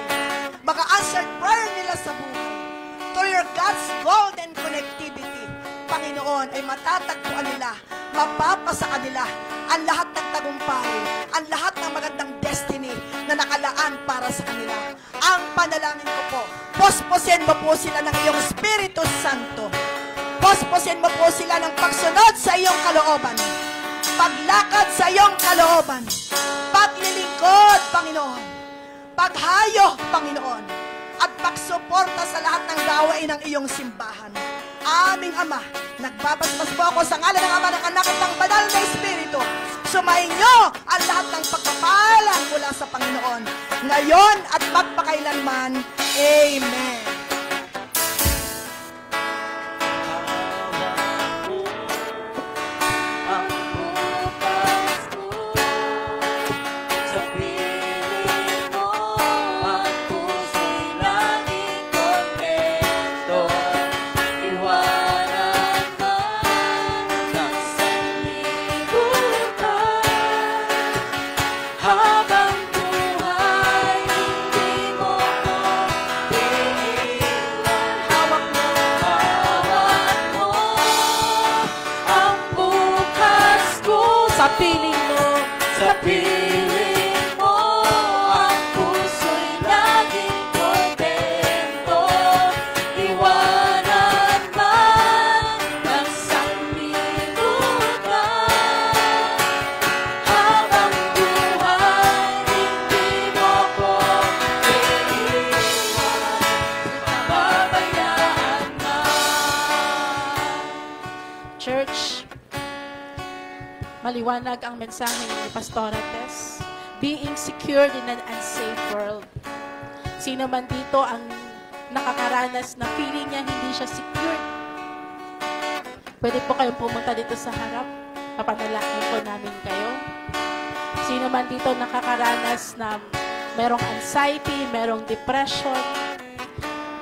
mga answered prayer nila sa buhay. Through your God's golden connectivity, Panginoon, ay matatagpuan nila, mapapasa kanila ang lahat ng tagumpay, ang lahat ng magandang destiny na nakalaan para sa kanila. Ang panalangin ko po, posposin mo po sila ng iyong Espiritu Santo. Posposin mo po sila ng pagsunod sa iyong kalooban, paglakad sa iyong kalooban, paglilingkod, Panginoon, paghayo, Panginoon, at pagsuporta sa lahat ng gawain ng iyong simbahan. Aming Ama, nagbabasbas po ako sa ngalan ng Ama, ng Anak at ng Banal na Espiritu. Sumainyo ang lahat ng pagpapalang mula sa Panginoon, ngayon at magpakailanman. Amen. Maliwanag ang mensahe ni Pastor Tess. Being secured in an unsafe world. Sino man dito ang nakakaranas na feeling niya hindi siya secured, pwede po kayong pumunta dito sa harap. Papanalangin po namin kayo. Sino man dito nakakaranas na merong anxiety, merong depression,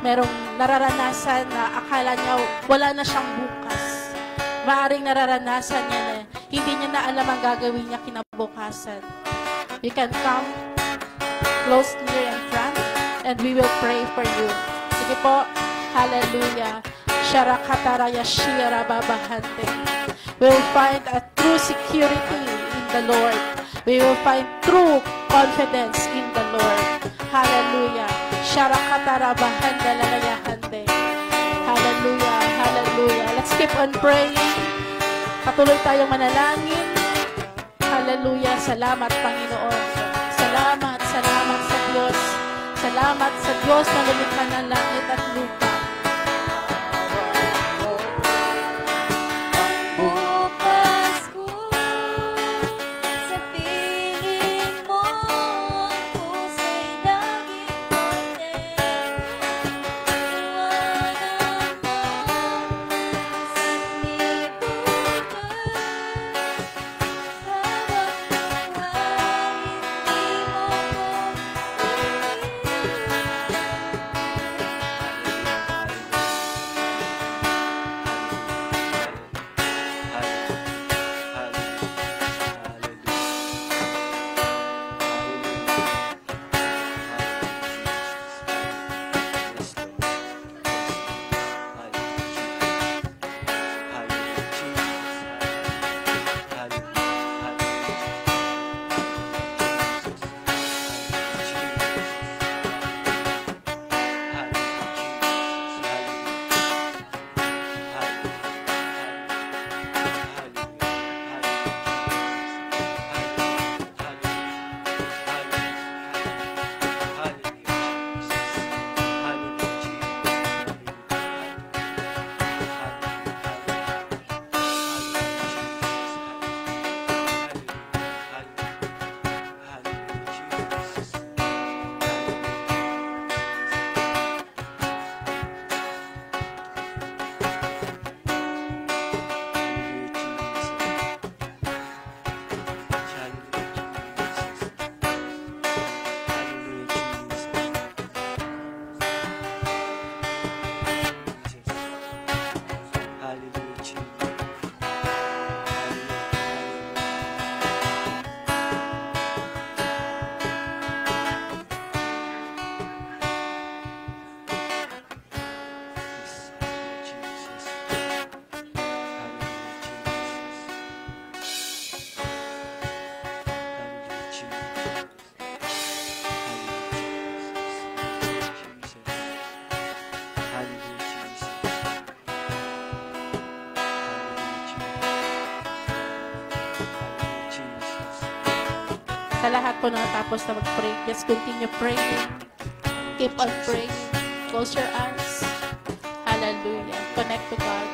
merong nararanasan na akala niya wala na siyang bukas. Maaring nararanasan niya na hindi niya na alam ang gagawin niya kinabukasan. You can come close near in front and we will pray for you. Sige Sige po. Hallelujah. Sharakatara Yashira Babahante. We will find a true security in the Lord. We will find true confidence in the Lord. Hallelujah. Sharakatara Bahanda Lalayahante. Hallelujah. Hallelujah. Let's keep on praying. Patuloy tayong manalangin. Hallelujah. Salamat, Panginoon. Salamat, salamat sa Diyos. Salamat sa Diyos na lumikha ng langit at lupa. Sa lahat po na tapos na mag-pray, just continue praying. Keep on praying. Close your eyes. Hallelujah. Connect to God.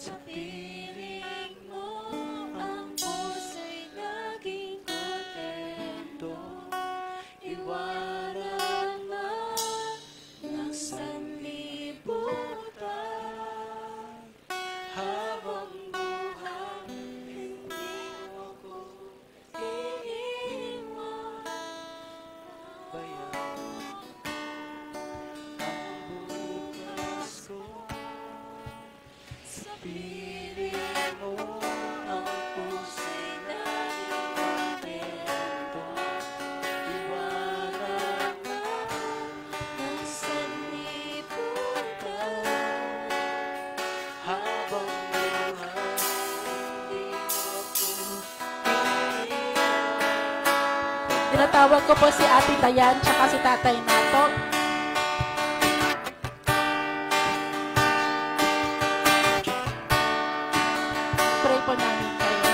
Sa piling mo, ang puso'y naging kontento. Iwanan man ng sanlibutan. Habang buhay, hindi mo ko iiwan. Bayan ang bukas ko. Sa piling mo, ang puso'y naging kontento. Iwanan man ng sanlibutan. Habang buhay, hindi mo ko iiwan. Tinatawag ko po si Ate Dayan tsaka si Tatay Nato. Pray po namin kayo.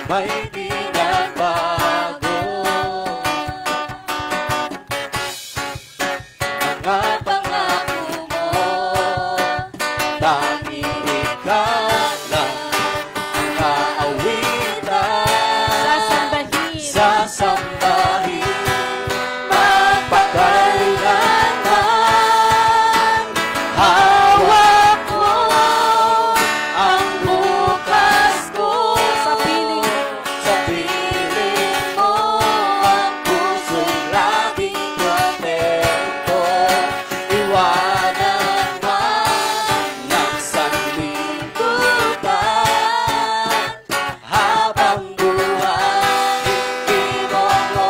May binabago mga pangako mo. Tanging ikaw lang ang aawitan. Sasambahin magpakailanman. Hawak mo ang bukas ko. Sa piling mo, ang puso'y laging kontento. Iwanan man ng sanlibutan. Habang buhay, hindi mo ko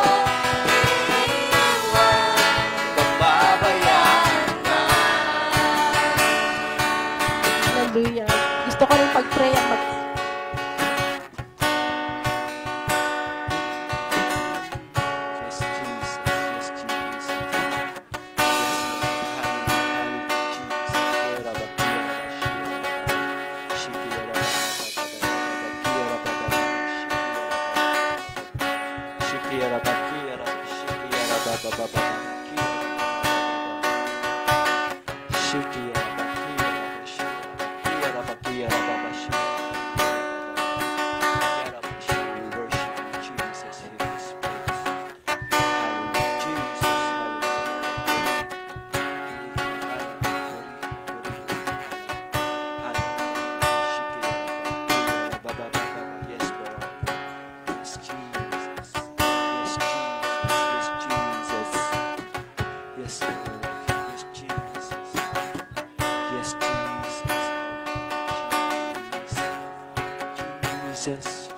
iiwan. Pababayaan na. Hallelujah. Gusto ko rin pag-pray ang Yes, Jesus. Yes, Jesus. Jesus.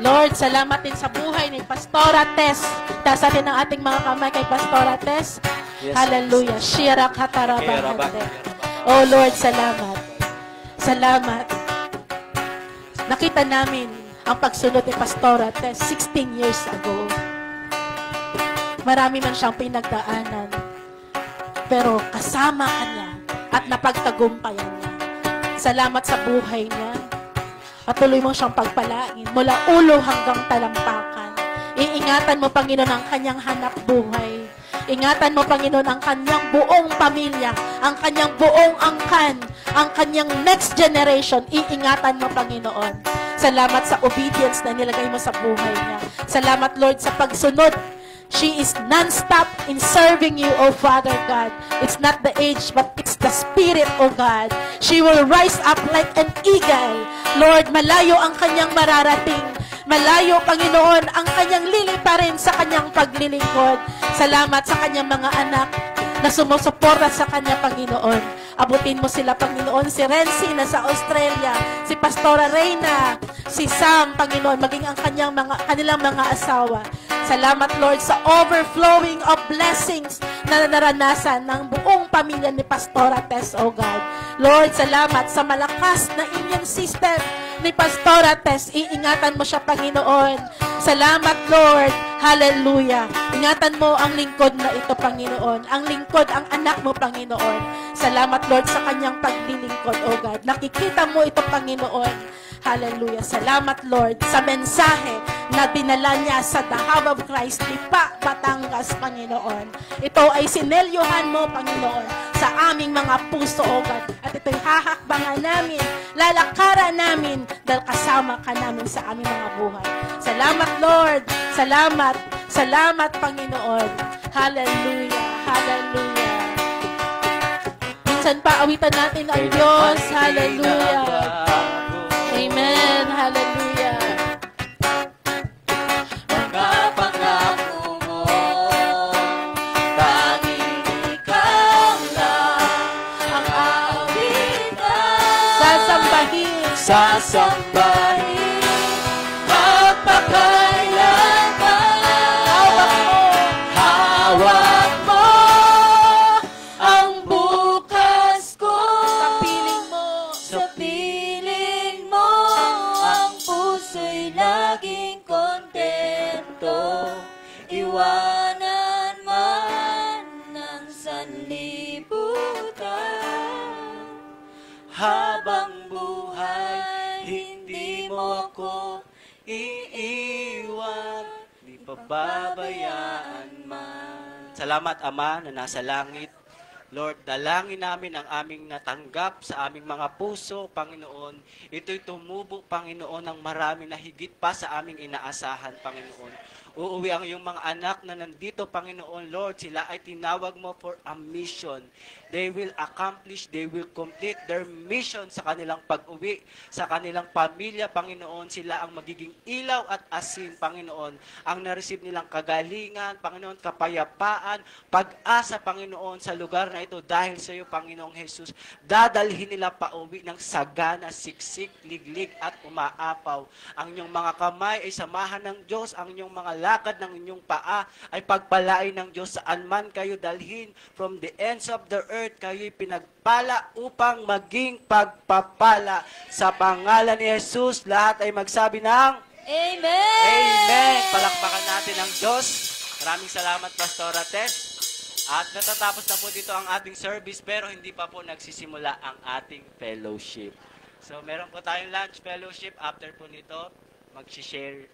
Lord, salamat din sa buhay ni Pastora Tess. Taas natin ang ating mga kamay kay Pastora Tess. Yes, Hallelujah. Shirak hatarabahande. Oh Lord, salamat. Salamat. Nakita namin ang pagsunod ni Pastora Tess 16 years ago. Marami man siyang pinagdaanan. Pero kasama ka niya at napagtagumpayan niya. Salamat sa buhay niya. Patuloy mo siyang pagpalain mula ulo hanggang talampakan. Iingatan mo, Panginoon, ang kanyang hanap buhay. Ingatan mo, Panginoon, ang kanyang buong pamilya, ang kanyang buong angkan, ang kanyang next generation. Iingatan mo, Panginoon. Salamat sa obedience na nilagay mo sa buhay niya. Salamat, Lord, sa pagsunod. She is non-stop in serving you, O Father God. It's not the age, but it's the spirit, O God. She will rise up like an eagle. Lord, malayo ang kanyang mararating. Malayo, Panginoon, ang kanyang liliparin sa kanyang paglilingkod. Salamat sa kanyang mga anak na sumusuporta sa kanya, Panginoon. Abutin mo sila, Panginoon. Si Renzi na sa Australia, si Pastora Reyna, si Sam, Panginoon, maging ang kanilang mga asawa. Salamat, Lord, sa overflowing of blessings na naranasan ng buong pamilya ni Pastora Tess, O God. Lord, salamat sa malakas na immune system ni Pastora Tess. Iingatan mo siya, Panginoon. Salamat, Lord. Hallelujah. Ingatan mo ang lingkod na ito, Panginoon. Ang lingkod, ang anak mo, Panginoon. Salamat, Lord, sa kanyang paglilingkod, O God. Nakikita mo ito, Panginoon. Hallelujah. Salamat, Lord, sa mensahe na dinala niya sa The Hub of Christ, Lipa, Batangas, Panginoon. Ito ay sinelyohan mo, Panginoon, sa aming mga puso, O God. At ito'y hahakbangan namin, lalakaran namin, dahil kasama ka namin sa aming mga buhay. Salamat, Lord. Salamat. Salamat, Panginoon. Hallelujah. Hallelujah. Minsan pa, awitan natin ang Diyos. Hallelujah. Amen. Hallelujah. Mga pangako mo, tanging ikaw lang ang aawitan. Sasambahin, magpakailanman. Hawak mo ang bukas ko. Sa piling mo. Sa piling mo, ang puso'y laging kontento. Iwanan man ng sanlibutan. Habang buhay, hindi mo ako iiwan, di pababayaan man. Salamat, Ama, na nasa langit. Lord, dalangin namin ang aming natanggap sa aming mga puso, Panginoon. Ito'y tumubo, Panginoon, ng marami na higit pa sa aming inaasahan, Panginoon. Uuwi ang iyong mga anak na nandito, Panginoon, Lord. Sila ay tinawag mo for a mission. They will accomplish, they will complete their mission sa kanilang pag-uwi, sa kanilang pamilya, Panginoon. Sila ang magiging ilaw at asin, Panginoon. Ang na-receive nilang kagalingan, Panginoon, kapayapaan, pag-asa, Panginoon, sa lugar na ito dahil sa iyo, Panginoong Jesus. Dadalhin nila pauwi ng sagana, siksik, liglig at umaapaw. Ang inyong mga kamay ay samahan ng Diyos. Ang inyong mga lakad ng inyong paa ay pagpalain ng Diyos. Saan man kayo dalhin, from the ends of the earth, kayo'y pinagpala upang maging pagpapala. Sa pangalan ni Jesus, lahat ay magsabi ng Amen! Amen! Palakpakan natin ang Diyos. Maraming salamat, Pastora Tess. At natatapos na po dito ang ating service, pero hindi pa po nagsisimula ang ating fellowship. So, meron po tayong lunch fellowship. After po nito, mag-share